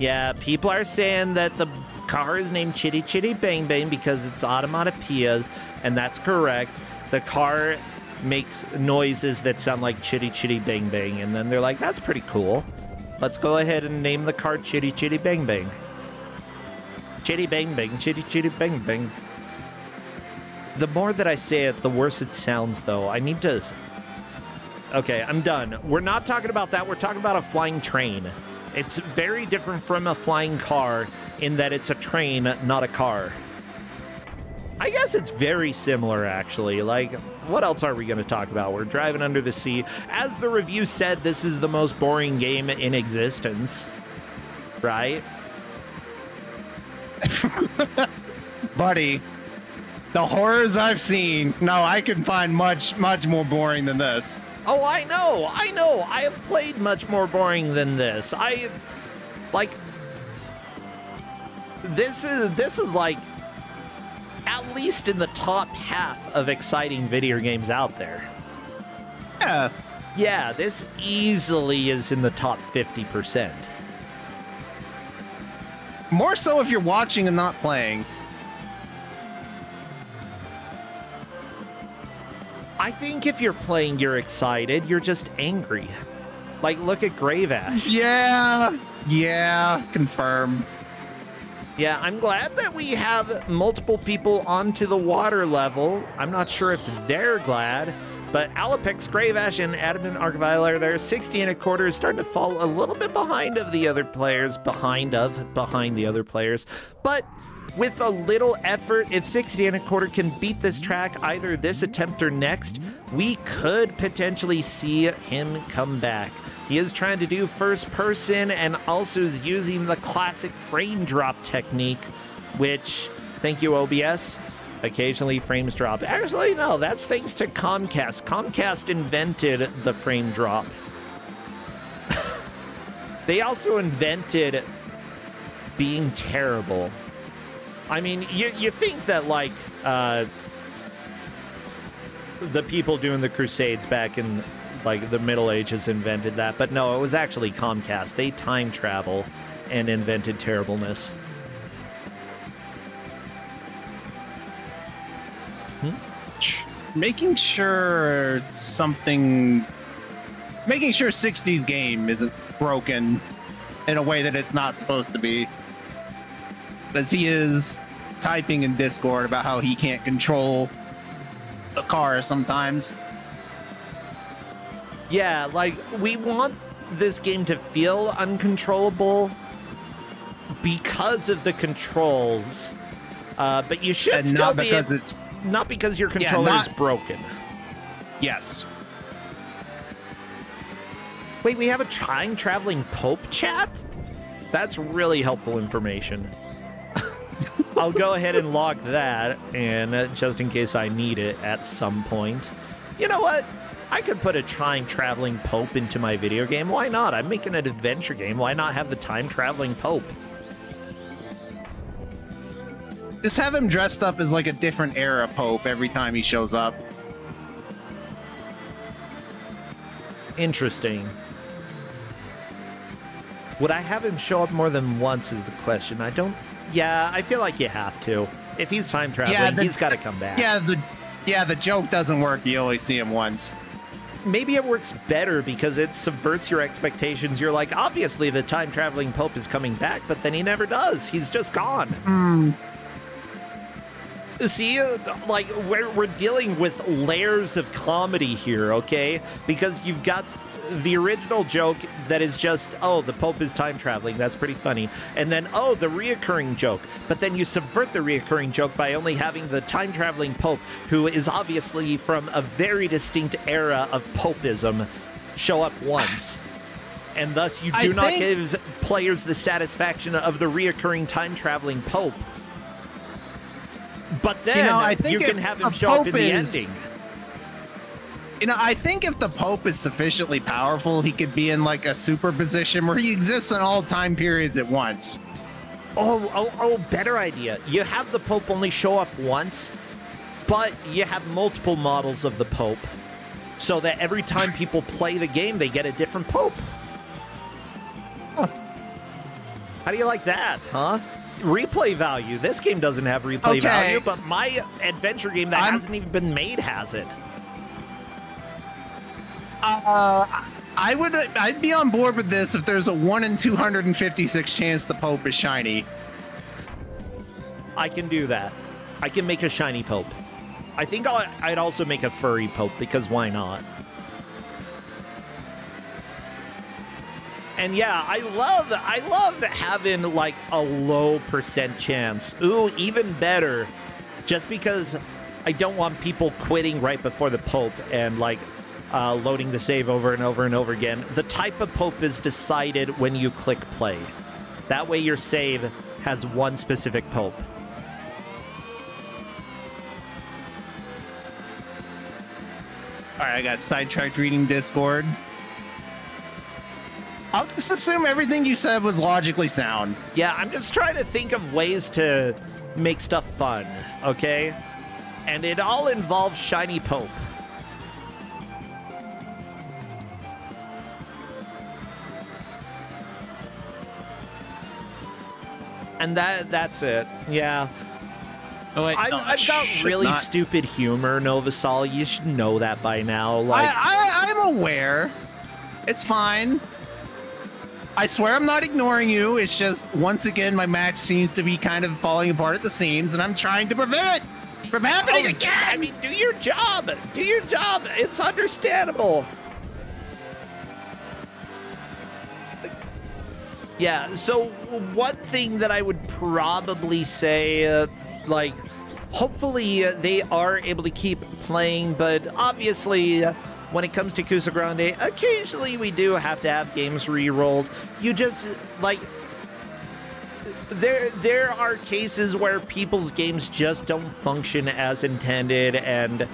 Yeah, people are saying that the car is named Chitty Chitty Bang Bang because it's automatopoeias, and that's correct. The car makes noises that sound like Chitty Chitty Bang Bang, and then they're like, that's pretty cool. Let's go ahead and name the car Chitty Chitty Bang Bang. Chitty Bang Bang, Chitty Chitty Bang Bang. The more that I say it, the worse it sounds, though. I need to... Okay, I'm done. We're not talking about that. We're talking about a flying train. It's very different from a flying car in that it's a train, not a car. I guess it's very similar, actually. Like, what else are we going to talk about? We're driving under the sea. As the review said, this is the most boring game in existence. Right? Buddy, the horrors I've seen, no, I can find much more boring than this. Oh, I know. I have played much more boring than this. This is like at least in the top half of exciting video games out there. Yeah. Yeah, this easily is in the top 50%. More so if you're watching and not playing. I think if you're playing, you're excited. You're just angry. Like, look at Grave Ash. Yeah, confirm. Yeah, I'm glad that we have multiple people onto the water level. I'm not sure if they're glad, but Alapex, Grave Ash, and Adamant Archvile are there. 60 and a quarter is starting to fall a little bit behind of the other players, behind the other players. But with a little effort, if 60 and a quarter can beat this track, either this attempt or next, we could potentially see him come back. He is trying to do first person and also is using the classic frame drop technique, which, thank you OBS, occasionally frames drop. Actually, no, that's thanks to Comcast. Comcast invented the frame drop. They also invented being terrible. I mean, you think that, like, the people doing the Crusades back in, like, the Middle Ages invented that, but no, it was actually Comcast. They time travel and invented terribleness. Making sure 60's game isn't broken in a way that it's not supposed to be. As he is typing in Discord about how he can't control the car sometimes. Yeah, like, we want this game to feel uncontrollable because of the controls, but you should and still not be because it's not because your controller is broken. Yes. Wait, we have a time traveling Pope chat? That's really helpful information. I'll go ahead and log that, and just in case I need it at some point. You know what? I could put a time-traveling Pope into my video game. Why not? I'm making an adventure game. Why not have the time-traveling Pope? Just have him dressed up as like a different era Pope every time he shows up. Interesting. Would I have him show up more than once is the question. I don't... Yeah, I feel like you have to. If he's time traveling, he's got to come back. Yeah, the joke doesn't work. You only see him once. Maybe it works better because it subverts your expectations. You're like, obviously the time traveling Pope is coming back, but then he never does. He's just gone. See, like, we're dealing with layers of comedy here, okay? Because you've got the original joke that is just, oh, the Pope is time traveling. That's pretty funny. And then, oh, the reoccurring joke. But then you subvert the reoccurring joke by only having the time traveling Pope, who is obviously from a very distinct era of Popeism, show up once. And thus you do not give players the satisfaction of the reoccurring time traveling Pope. But then you can have him show up in the ending. You know, I think if the Pope is sufficiently powerful, he could be in like a super position where he exists in all time periods at once. Oh, better idea. You have the Pope only show up once, but you have multiple models of the Pope, so that every time people play the game, they get a different Pope. Huh. How do you like that, huh? Replay value. This game doesn't have replay value, but my adventure game that hasn't even been made has it. I'd be on board with this if there's a 1 in 256 chance the Pope is shiny. I can do that. I can make a shiny Pope. I think I'd also make a furry Pope, because why not? And yeah, I love having like a low % chance. Ooh, even better. Just because I don't want people quitting right before the Pope and like loading the save over and over and over again. The type of Pope is decided when you click play. That way your save has one specific Pope. Alright, I got sidetracked reading Discord. I'll just assume everything you said was logically sound. Yeah, I'm just trying to think of ways to make stuff fun, okay? And it all involves shiny Pope. And that's it. Yeah. Oh, wait, I've got really stupid humor, Novasol. You should know that by now. Like, I'm aware. It's fine. I swear I'm not ignoring you. It's just, once again, my match seems to be kind of falling apart at the seams, and I'm trying to prevent it from happening again. I mean, do your job. Do your job. It's understandable. Yeah, so one thing that I would probably say, like, hopefully they are able to keep playing, but obviously when it comes to Kusogrand8, occasionally we do have to have games re-rolled. You just, like, there are cases where people's games just don't function as intended, and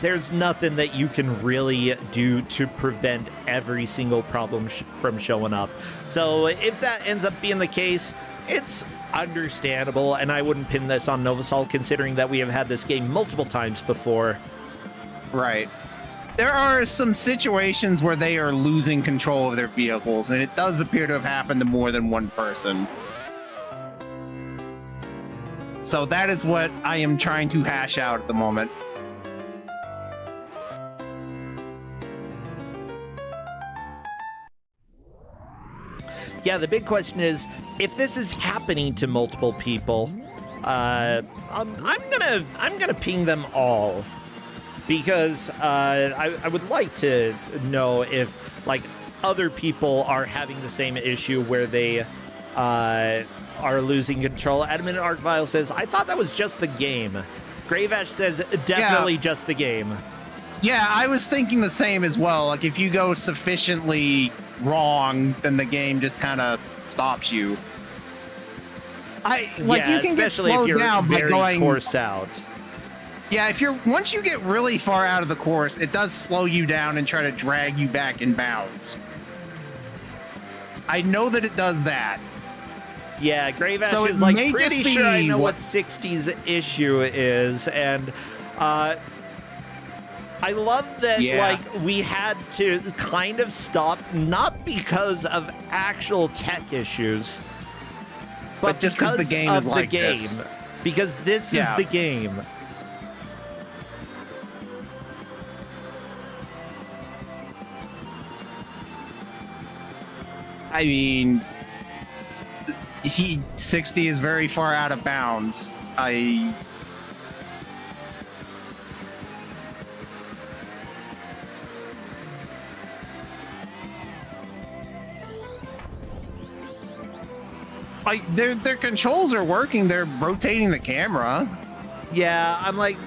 there's nothing that you can really do to prevent every single problem from showing up. So if that ends up being the case, it's understandable, and I wouldn't pin this on Novasol, considering that we have had this game multiple times before. Right. There are some situations where they are losing control of their vehicles, and it does appear to have happened to more than one person. So that is what I am trying to hash out at the moment. Yeah, the big question is, if this is happening to multiple people, I'm gonna ping them all, because I would like to know if, like, other people are having the same issue where they are losing control. Admin Arcvile says, I thought that was just the game. Gravash says, definitely just the game. Yeah, I was thinking the same as well. Like, if you go sufficiently wrong, then the game just kind of stops you. You can get slowed down by going course out. Yeah, once you get really far out of the course, it does slow you down and try to drag you back in bounds. I know that it does that. Yeah, Gravash is like, pretty sure I know what 60's issue is, and I love that, like, we had to kind of stop, not because of actual tech issues, but just because the game is like this. Because this is the game. I mean, 60 is very far out of bounds. Like their controls are working. They're rotating the camera. Yeah, I'm like,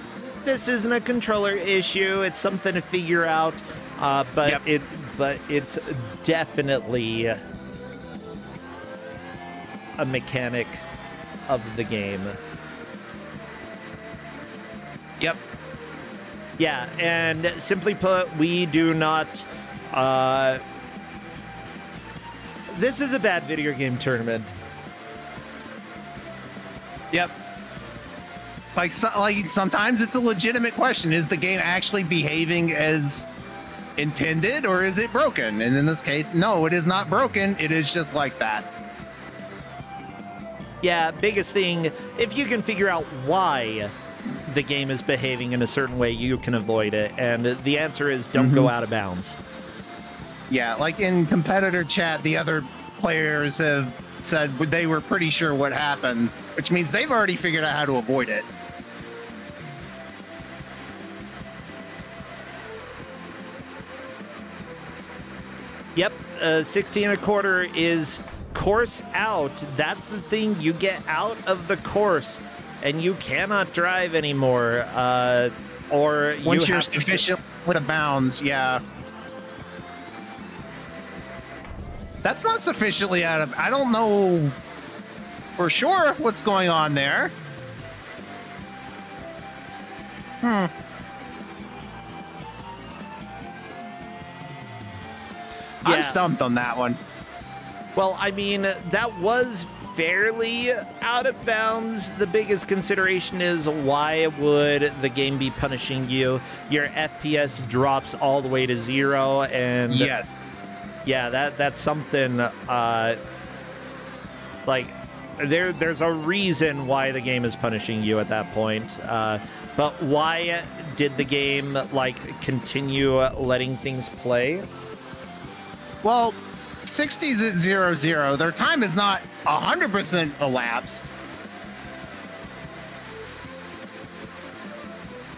this isn't a controller issue. It's something to figure out. But it's definitely a mechanic of the game. Yep. Yeah, and simply put, we do not. This is a bad video game tournament. Yep. Like sometimes it's a legitimate question: is the game actually behaving as intended, or is it broken? And in this case, no, it is not broken. It is just like that. Yeah, biggest thing, if you can figure out why the game is behaving in a certain way, you can avoid it. And the answer is don't go out of bounds. Yeah, like in competitor chat, the other players have said they were pretty sure what happened, which means they've already figured out how to avoid it. Yep, 60 and a quarter is course out. That's the thing. You get out of the course and you cannot drive anymore. Or once you're sufficiently out of bounds, yeah. That's not sufficiently out of... I don't know for sure what's going on there. I'm stumped on that one. Well, I mean, that was fairly out of bounds. The biggest consideration is, why would the game be punishing you? Your FPS drops all the way to 0, and yes, yeah, that's something. Like, there's a reason why the game is punishing you at that point. But why did the game continue letting things play? Well, 60's at 0-0. Their time is not 100% elapsed,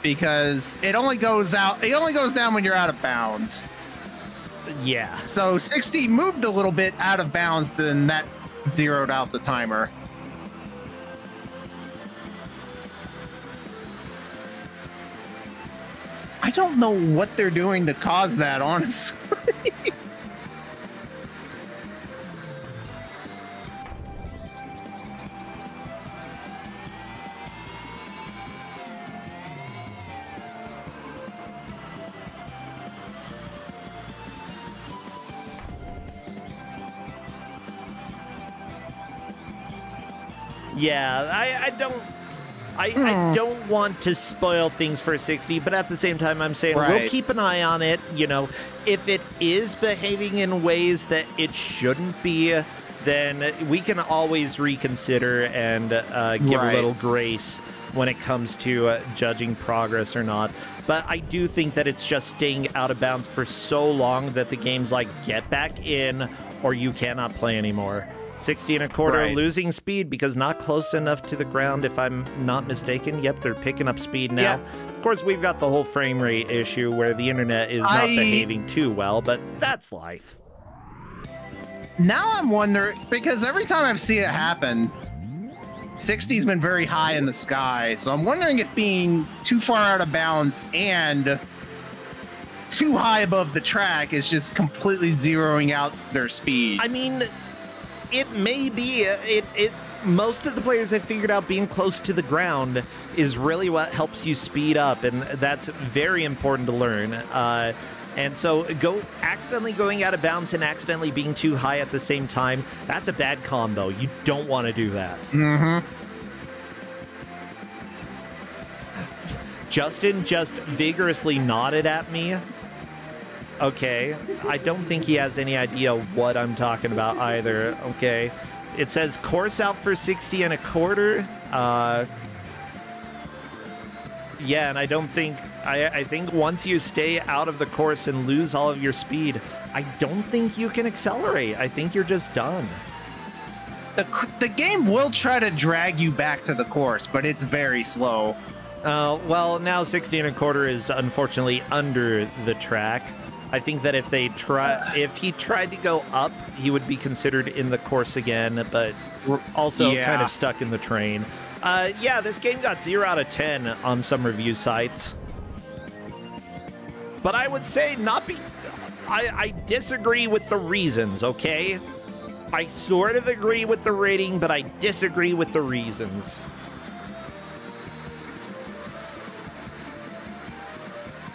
because it only goes out. It only goes down when you're out of bounds. Yeah. So 60 moved a little bit out of bounds, then that zeroed out the timer. I don't know what they're doing to cause that, honestly. Yeah, I don't want to spoil things for 60, but at the same time, I'm saying we'll keep an eye on it. You know, if it is behaving in ways that it shouldn't be, then we can always reconsider and give a little grace when it comes to judging progress or not. But I do think that it's just staying out of bounds for so long that the game's like, get back in or you cannot play anymore. 60 and a quarter, losing speed because not close enough to the ground, if I'm not mistaken. Yep, they're picking up speed now. Yeah. Of course, we've got the whole frame rate issue where the internet is not behaving too well, but that's life. Now I'm wondering, because every time I've seen it happen, 60's been very high in the sky, so I'm wondering if being too far out of bounds and too high above the track is just completely zeroing out their speed. I mean, it may be. Most of the players have figured out being close to the ground is really what helps you speed up, and that's very important to learn. And so accidentally going out of bounds and accidentally being too high at the same time, that's a bad combo. You don't want to do that. Mm-hmm. Justin just vigorously nodded at me. Okay, I don't think he has any idea what I'm talking about either. Okay, it says course out for 60 and a quarter. Yeah, and I don't think, I think once you stay out of the course and lose all of your speed, I don't think you can accelerate. I think you're just done. The game will try to drag you back to the course, but it's very slow. Well, now 60 and a quarter is unfortunately under the track. I think that if he tried to go up, he would be considered in the course again, but also kind of stuck in the train. Yeah, this game got 0 out of 10 on some review sites. But I would say I disagree with the reasons, okay? I sort of agree with the rating, but I disagree with the reasons.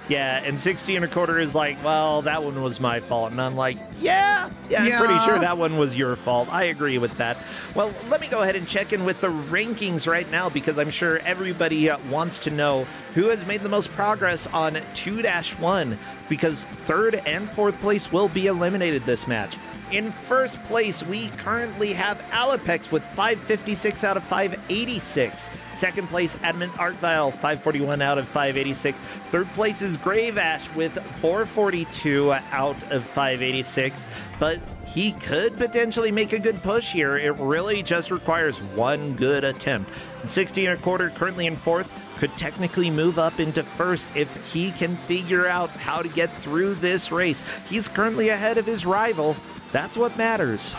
Yeah, and 60 1/4 is like, well, that one was my fault. And I'm like, yeah, I'm pretty sure that one was your fault. I agree with that. Well, let me go ahead and check in with the rankings right now, because I'm sure everybody wants to know who has made the most progress on 2-1, because 3rd and 4th place will be eliminated this match. In 1st place, we currently have Alapex with 556 out of 586. 2nd place, Adamant Artvile, 541 out of 586. 3rd place is Grave Ash with 442 out of 586. But he could potentially make a good push here. It really just requires one good attempt. 60 1/4 currently in 4th. Could technically move up into 1st if he can figure out how to get through this race. He's currently ahead of his rival. That's what matters.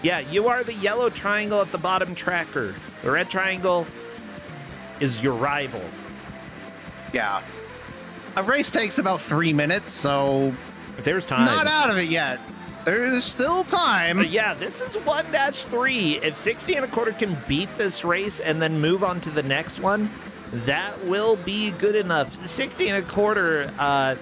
Yeah, you are the yellow triangle at the bottom tracker. The red triangle is your rival. Yeah. A race takes about 3 minutes, so there's time. Not out of it yet. There's still time. Yeah, this is 1-3. If 60 1/4 can beat this race and then move on to the next one, that will be good enough. 60 1/4,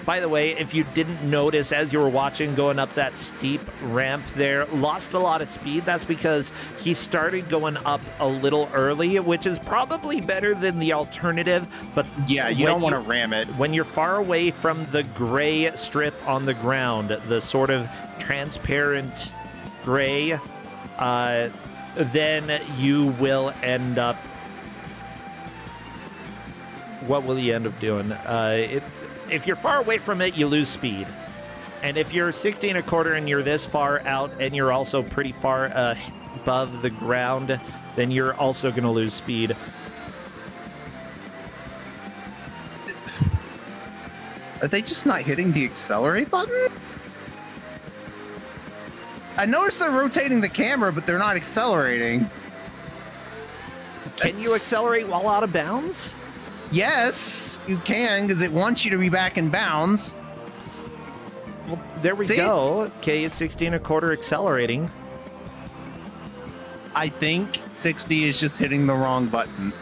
by the way, if you didn't notice as you were watching going up that steep ramp there, lost a lot of speed. That's because he started going up a little early, which is probably better than the alternative. But yeah, you don't want to ram it. When you're far away from the gray strip on the ground, the sort of transparent gray, then you will end up... What will you end up doing? If you're far away from it, you lose speed. And if you're 60 1/4 and you're this far out and you're also pretty far above the ground, then you're also going to lose speed. Are they just not hitting the accelerate button? I noticed they're rotating the camera, but they're not accelerating. Can you accelerate while out of bounds? Yes, you can, because it wants you to be back in bounds. Well, there we go. Okay, 60 1/4 accelerating. I think 60 is just hitting the wrong button.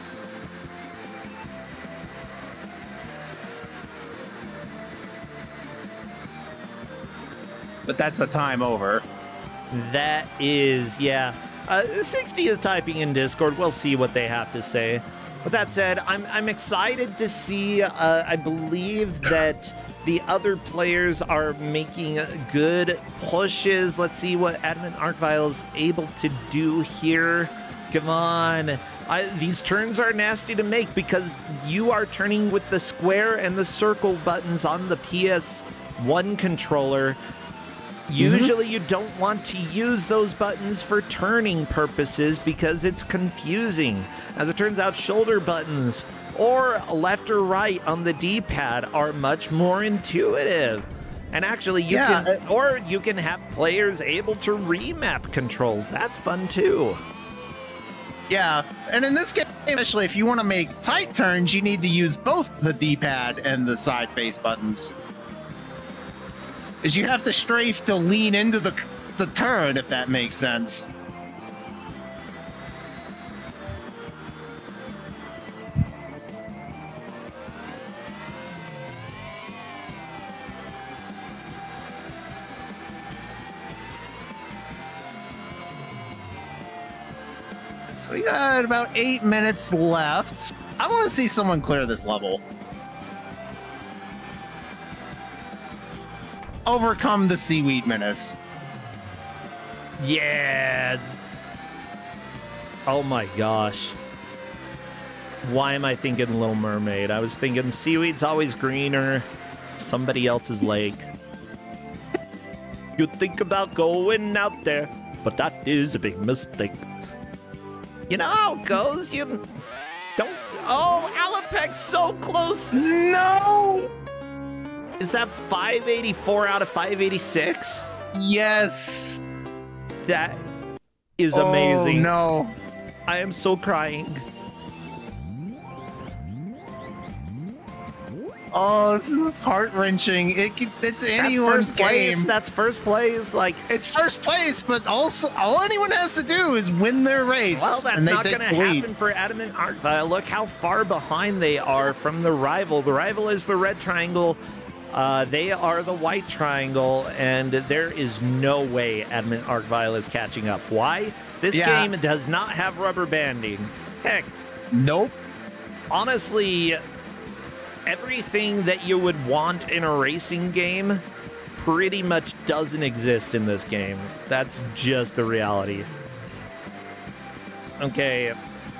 But that's a time over. That is, yeah. 60 is typing in Discord. We'll see what they have to say. With that said, I'm excited to see. I believe that the other players are making good pushes. Let's see what Adamant Artvile is able to do here. Come on. These turns are nasty to make because you are turning with the square and the circle buttons on the PS1 controller. Usually you don't want to use those buttons for turning purposes because it's confusing. As it turns out, shoulder buttons or left or right on the D-pad are much more intuitive. And actually you can have players able to remap controls. That's fun too. Yeah, and in this game, especially if you want to make tight turns, you need to use both the D-pad and the side face buttons. Is you have to strafe to lean into the turn, if that makes sense. So we got about 8 minutes left. I want to see someone clear this level. Overcome the seaweed menace. Yeah. Oh my gosh. Why am I thinking Little Mermaid? I was thinking seaweed's always greener. Somebody else's lake. You think about going out there, but that is a big mistake. You know how it goes. You don't. Oh, Alapex so close. No. Is that 584 out of 586? Yes. That is amazing. Oh, no. I am so crying. Oh, this is heart-wrenching. It's anyone's game. That's first place. Like, it's first place, but also all anyone has to do is win their race. Well, that's not going to happen for Adamant Artvile. Look how far behind they are from the rival. The rival is the red triangle. They are the white triangle, and there is no way Adamant Artvile is catching up. Why? This game does not have rubber banding. Heck. Nope. Honestly, everything that you would want in a racing game pretty much doesn't exist in this game. That's just the reality. Okay,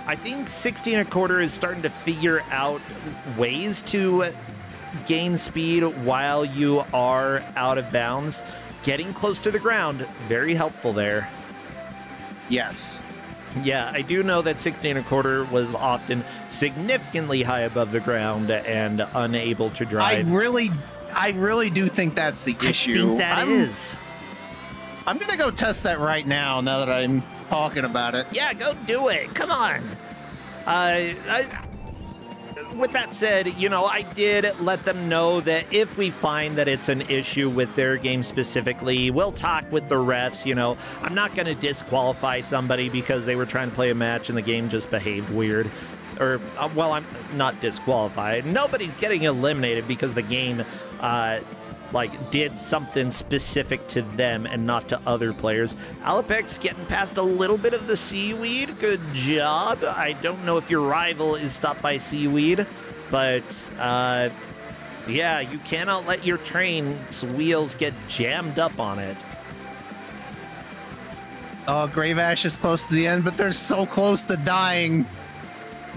I think 16 1/4 is starting to figure out ways to gain speed while you are out of bounds. Getting close to the ground, very helpful there. Yes. Yeah, I do know that 16 1/4 was often significantly high above the ground and unable to drive. I really do think that's the issue. I think that is. I'm gonna go test that right now that I'm talking about it. Yeah, go do it. Come on. With that said, you know, I did let them know that if we find that it's an issue with their game specifically, we'll talk with the refs. You know, I'm not going to disqualify somebody because they were trying to play a match and the game just behaved weird. Or, well, I'm not disqualified. Nobody's getting eliminated because the game, did something specific to them and not to other players. Alapex's getting past a little bit of the seaweed. Good job. I don't know if your rival is stopped by seaweed, but yeah, you cannot let your train's wheels get jammed up on it. Oh, Grave Ash is close to the end, but they're so close to dying.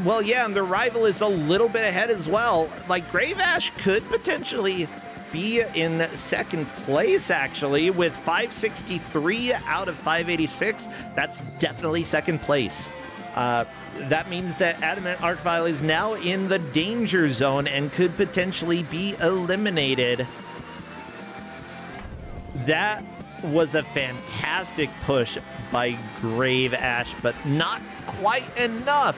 Well, yeah, and the rival is a little bit ahead as well. Like, Grave Ash could potentially be in second place, actually, with 563 out of 586. That's definitely second place. That means that Adamant Artvile is now in the danger zone and could potentially be eliminated. That was a fantastic push by Grave Ash, but not quite enough.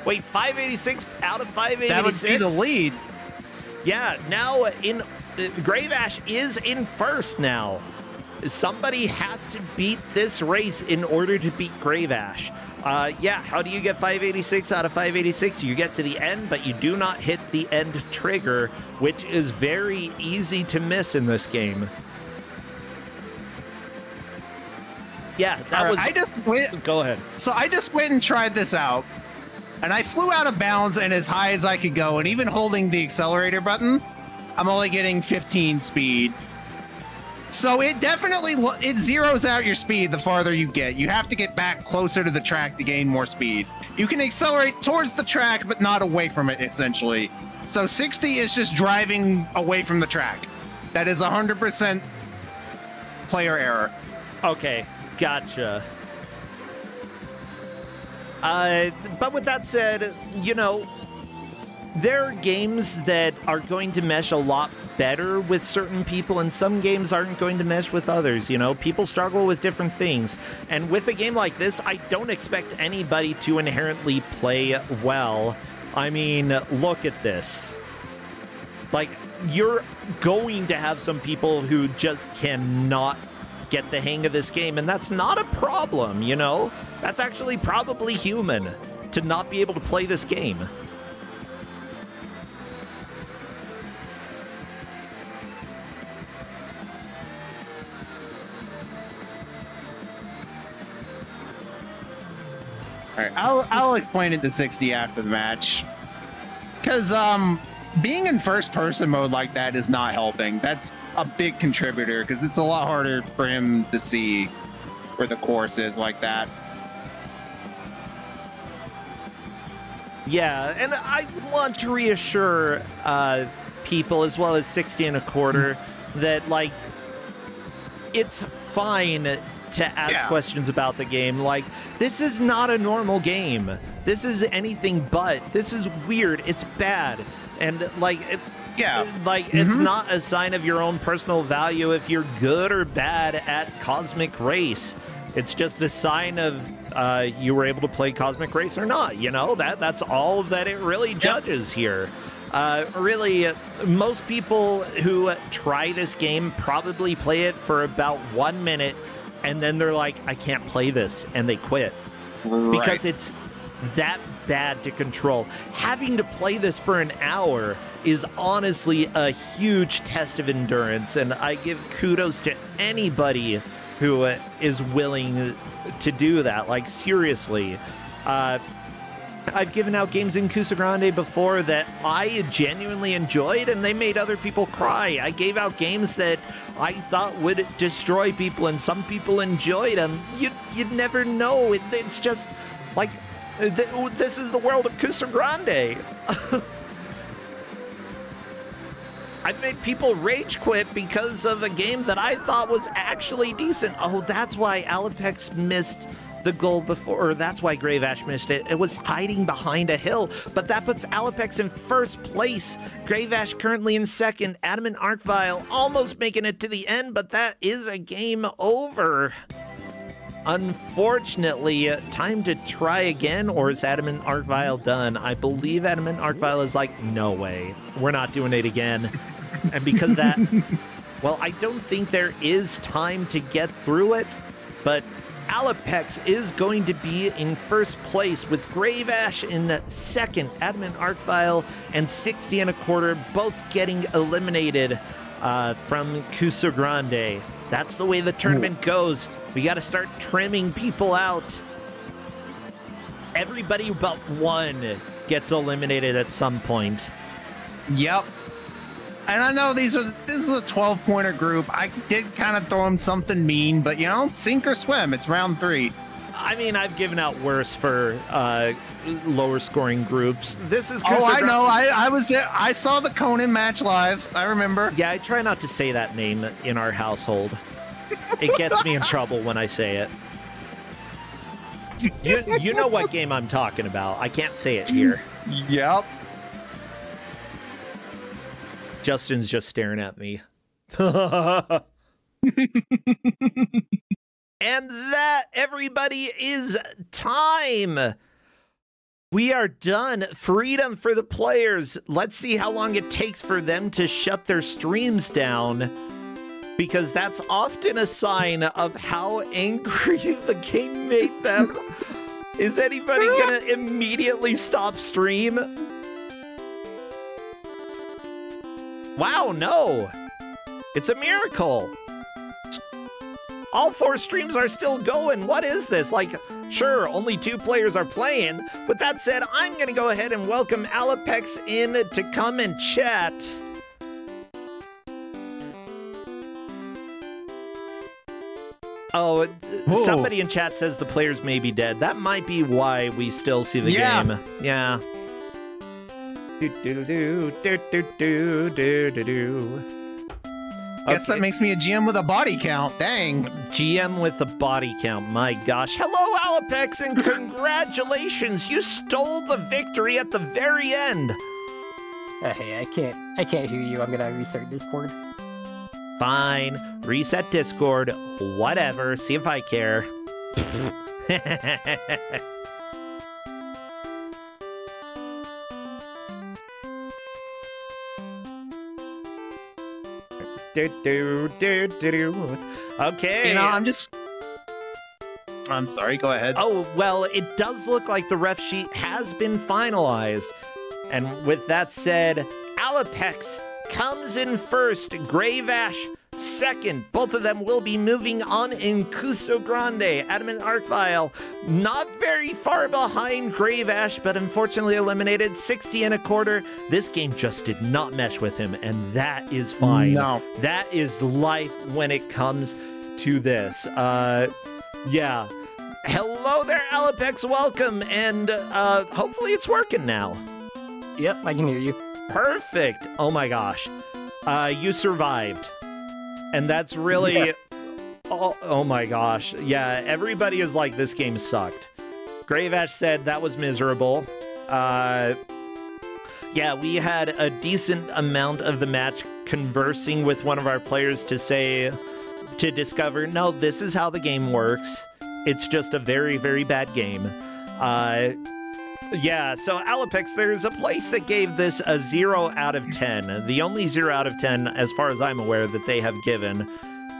Wait, 586 out of 586? That would be the lead. Yeah, now Grave Ash is in first now. Somebody has to beat this race in order to beat Grave Ash. Yeah, how do you get 586 out of 586? You get to the end, but you do not hit the end trigger, which is very easy to miss in this game. Yeah, that was... Go ahead. So I just went and tried this out, and I flew out of bounds and as high as I could go, and even holding the accelerator button, I'm only getting 15 speed. So it definitely, it zeroes out your speed the farther you get. You have to get back closer to the track to gain more speed. You can accelerate towards the track, but not away from it, essentially. So 60 is just driving away from the track. That is 100% player error. Okay, gotcha. But with that said, you know, there are games that are going to mesh a lot better with certain people, and some games aren't going to mesh with others. You know, people struggle with different things. And with a game like this, I don't expect anybody to inherently play well. I mean, look at this. Like, you're going to have some people who just cannot get the hang of this game, and that's not a problem, you know? That's actually probably human to not be able to play this game. All right, I'll explain it to 60 after the match. Because being in first-person mode like that is not helping. That's a big contributor, because it's a lot harder for him to see where the course is like that. Yeah, and I want to reassure people, as well as 60 1/4, that, like, it's fine to ask questions about the game. Like, this is not a normal game. This is anything but. This is weird. It's bad. And, like, Yeah. Like, it's not a sign of your own personal value if you're good or bad at Cosmic Race. It's just a sign of you were able to play Cosmic Race or not. You know, that's all that it really judges here. Really, most people who try this game probably play it for about 1 minute, and then they're like, I can't play this, and they quit. Right. Because it's that bad to control. Having to play this for an hour is honestly a huge test of endurance, and I give kudos to anybody who is willing to do that. Like, seriously. I've given out games in Kusogrand8 before that I genuinely enjoyed, and they made other people cry. I gave out games that I thought would destroy people, and some people enjoyed them. You'd never know. It's just like, this is the world of Kusogrand8. I've made people rage quit because of a game that I thought was actually decent. Oh, that's why Alapex missed the goal before, or that's why Grave Ash missed it. It was hiding behind a hill, but that puts Alapex in first place. Grave Ash currently in second. Adamant Arcvile almost making it to the end, but that is a game over. Unfortunately, time to try again, or is Adamant Arcvile done? I believe Adamant Arcvile is like, no way, we're not doing it again. And because of that, well, I don't think there is time to get through it, but Alapex is going to be in first place with Grave Ash in second, Adamant Arcvile and 60 1/4 both getting eliminated from Kusogrand8. That's the way the tournament goes. We got to start trimming people out. Everybody but one gets eliminated at some point. Yep. And I know this is a 12-pointer group. I did kind of throw him something mean, but, you know, sink or swim. It's round 3. I mean, I've given out worse for lower scoring groups. This is Oh, I know. I was there. I saw the Conan match live. I remember. Yeah, I try not to say that name in our household. It gets me in trouble when I say it. You know what game I'm talking about. I can't say it here. Yep. Justin's just staring at me. And that, everybody, is time. We are done. Freedom for the players. Let's see how long it takes for them to shut their streams down, because that's often a sign of how angry the game made them. Is anybody gonna immediately stop stream? Wow, no. It's a miracle. All 4 streams are still going. What is this? Like, sure, only 2 players are playing. With that said, I'm going to go ahead and welcome Alapex in to come and chat. Oh, somebody in chat says the players may be dead. That might be why we still see the game. Yeah. Guess that makes me a GM with a body count. Dang. GM with a body count. My gosh. Hello, Alapex, and congratulations. You stole the victory at the very end. Hey, I can't hear you. I'm gonna restart Discord. Fine. Reset Discord. Whatever. See if I care. Okay. You know, I'm sorry, go ahead. Oh, well, it does look like the ref sheet has been finalized. And with that said, Alapex comes in first, Grave Ash second. Both of them will be moving on in Kusogrand8. Adamant Arcvile not very far behind Grave Ash, but unfortunately eliminated 60 1/4. This game just did not mesh with him, and that is fine. No. That is life when it comes to this. Yeah. Hello there, Alapex. Welcome, and hopefully it's working now. Yep, I can hear you. Perfect. Oh my gosh. You survived. And that's really... Yeah. Oh my gosh. Yeah, everybody is like, this game sucked. Grave Ash said that was miserable. Yeah, we had a decent amount of the match conversing with one of our players to discover, no, this is how the game works. It's just a very, very bad game. Yeah, so Alapex, there's a place that gave this a 0 out of 10. The only 0 out of 10, as far as I'm aware, that they have given.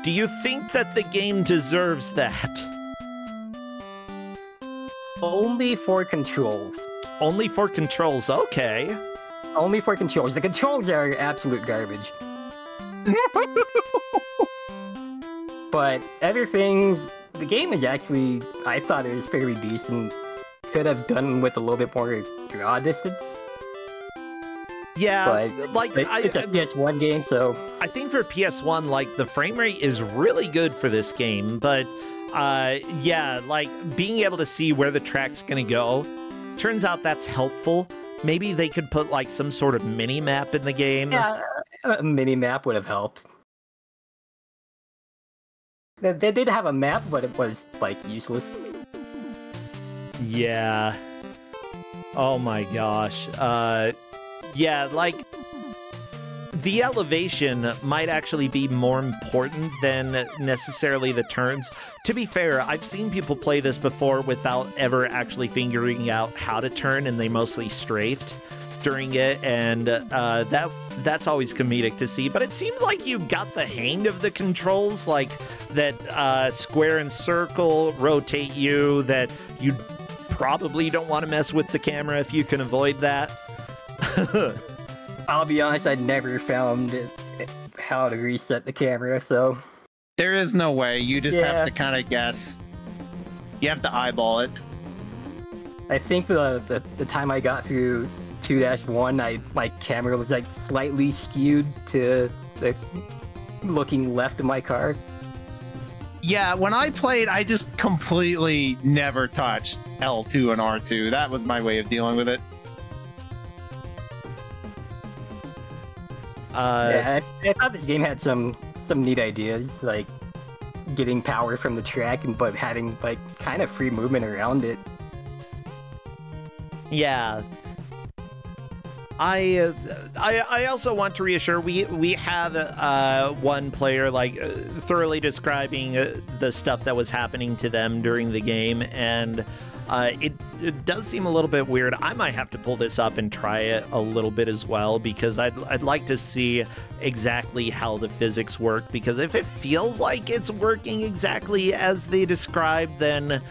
Do you think that the game deserves that? Only for controls. Only for controls, okay. Only for controls. The controls are absolute garbage. But other things, the game is actually, I thought it was fairly decent. Could have done with a little bit more draw distance. Yeah, but like it's a PS1 game, so I think for PS1, like the frame rate is really good for this game, but yeah, like being able to see where the track's gonna go, turns out that's helpful. Maybe they could put like some sort of mini map in the game. yeah, a mini map would have helped. They did have a map, but it was like useless. Yeah. Oh my gosh. Yeah, like the elevation might actually be more important than necessarily the turns. To be fair, I've seen people play this before without ever actually figuring out how to turn, and they mostly strafed during it, and that's always comedic to see. But it seems like you got the hang of the controls, like that square and circle rotate you, that you probably don't want to mess with the camera if you can avoid that. I'll be honest, I never found how to reset the camera, so... There is no way. You just have to kind of guess. You have to eyeball it. I think the time I got through 2-1, my camera was like slightly skewed to the looking left of my car. Yeah, when I played, I just completely never touched L2 and R2. That was my way of dealing with it. Yeah, I thought this game had some neat ideas, like getting power from the track, but having like kind of free movement around it. Yeah. I also want to reassure, we have one player like thoroughly describing the stuff that was happening to them during the game, and it does seem a little bit weird. I might have to pull this up and try it a little bit as well, because I'd like to see exactly how the physics work, because if it feels like it's working exactly as they described, then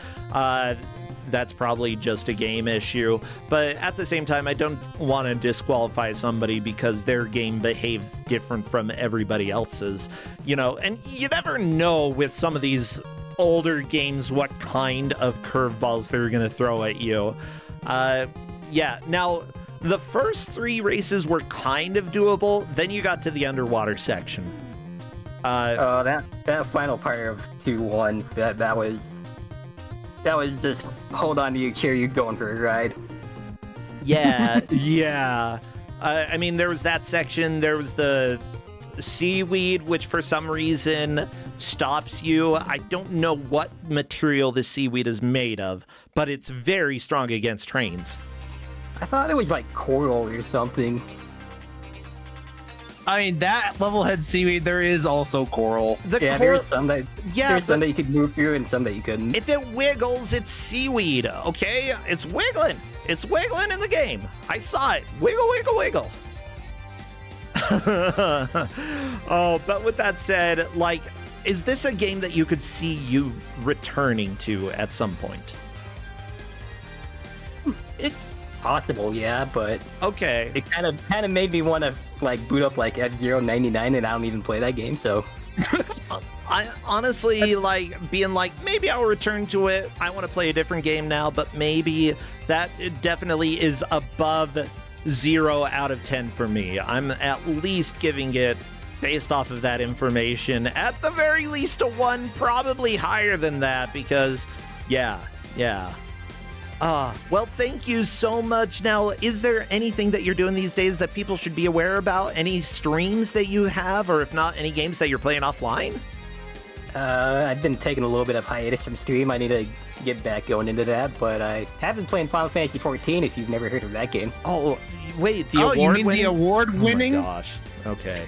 that's probably just a game issue. But at the same time, I don't want to disqualify somebody because their game behaved different from everybody else's, you know, and you never know with some of these older games what kind of curveballs they're going to throw at you. Yeah, now the first 3 races were kind of doable, then you got to the underwater section. That final part of 2-1, that was just hold on to your chair, you're going for a ride. Yeah, yeah. I mean, there was that section, there was the seaweed, which for some reason stops you. I don't know what material the seaweed is made of, but it's very strong against trains. I thought it was like coral or something. I mean, that level-head seaweed, there is also coral. There's some that some that you could move through and some that you couldn't. If it wiggles, it's seaweed, okay? It's wiggling. It's wiggling in the game. I saw it. Wiggle, wiggle, wiggle. Oh, but with that said, like, is this a game that you could see you returning to at some point? It's possible, yeah, but okay, it kind of made me want to like boot up like F-Zero 99, and I don't even play that game, so. I honestly like being like, maybe I'll return to it. I want to play a different game now, but maybe that definitely is above 0 out of 10 for me. I'm at least giving it, based off of that information, at the very least a 1, probably higher than that, because yeah. Well, thank you so much. Now, is there anything that you're doing these days that people should be aware about? Any streams that you have, or if not, any games that you're playing offline? I've been taking a little bit of hiatus from stream. I need to get back going into that, but I have been playing Final Fantasy 14 if you've never heard of that game. Oh, wait, the Oh, you mean award-winning? the award-winning? Oh my gosh. Okay.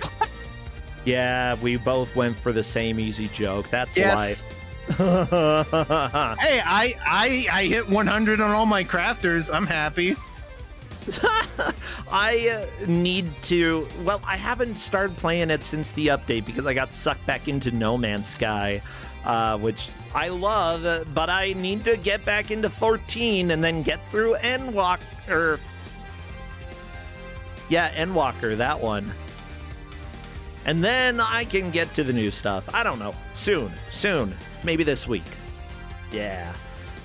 Yeah, we both went for the same easy joke. That's Yes. life. Hey, I hit 100 on all my crafters. I'm happy. I need to. Well, I haven't started playing it since the update because I got sucked back into No Man's Sky, which I love, but I need to get back into 14 and then get through Endwalker. Yeah, Endwalker, that one. And then I can get to the new stuff. I don't know. Soon. Maybe this week. Yeah.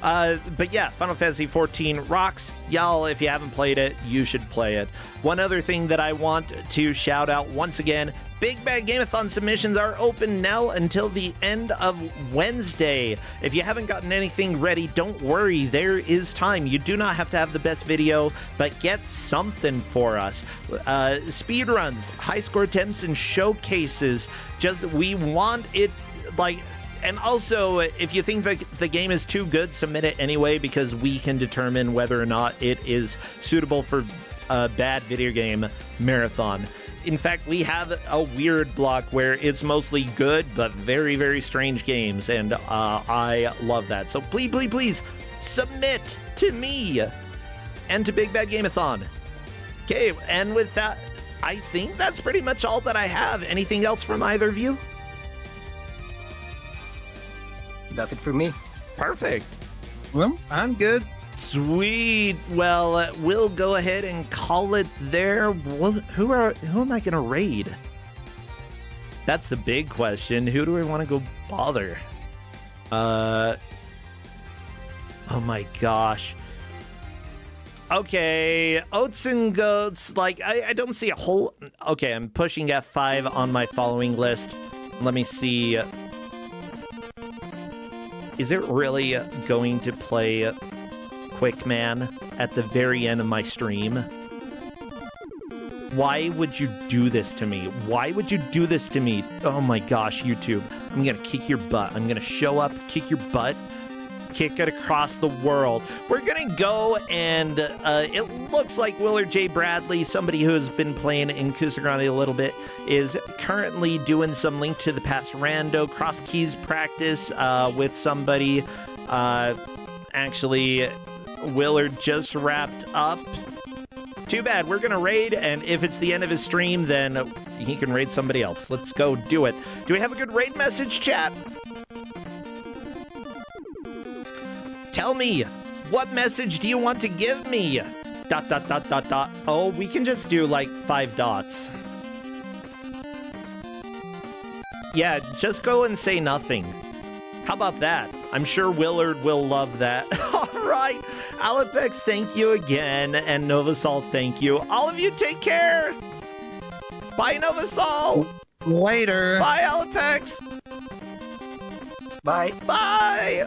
But yeah, Final Fantasy 14 rocks. Y'all, if you haven't played it, you should play it. One other thing that I want to shout out once again, Big Bad Gameathon submissions are open now until the end of Wednesday. If you haven't gotten anything ready, don't worry, there is time. You do not have to have the best video, but get something for us. Speedruns, high score attempts, and showcases. We want it, like... And also, if you think that the game is too good, submit it anyway, because we can determine whether or not it is suitable for a bad video game marathon. In fact, we have a weird block where it's mostly good, but very, very strange games, and I love that. So please, submit to me and to Big Bad Gameathon. Okay, and with that, I think that's pretty much all that I have. Anything else from either of you? Nothing for me. Perfect. Well, I'm good. Sweet. Well, we'll go ahead and call it there. Who am I gonna raid? That's the big question. Who do I want to go bother? Oh my gosh. Okay, Oats and Goats. Like, I don't see a whole. Okay, I'm pushing F5 on my following list. Let me see. Is it really going to play Quick Man at the very end of my stream? Why would you do this to me? Why would you do this to me? Oh my gosh, YouTube. I'm gonna kick your butt. I'm gonna show up, kick your butt, kick it across the world. We're gonna go and it looks like Willard J. Bradley, somebody who has been playing in Kusogrand8 a little bit, is currently doing some Link to the Past rando cross keys practice with somebody. Actually, Willard just wrapped up. Too bad. We're gonna raid, and if it's the end of his stream, then he can raid somebody else. Let's go do it. Do we have a good raid message, chat? Tell me, what message do you want to give me? ... Oh, we can just do like 5 dots. Yeah, just go and say nothing. How about that? I'm sure Willard will love that. All right, Alapex, thank you again, and Novasol, thank you. All of you, take care. Bye, Novasol. Later. Bye, Alapex. Bye. Bye.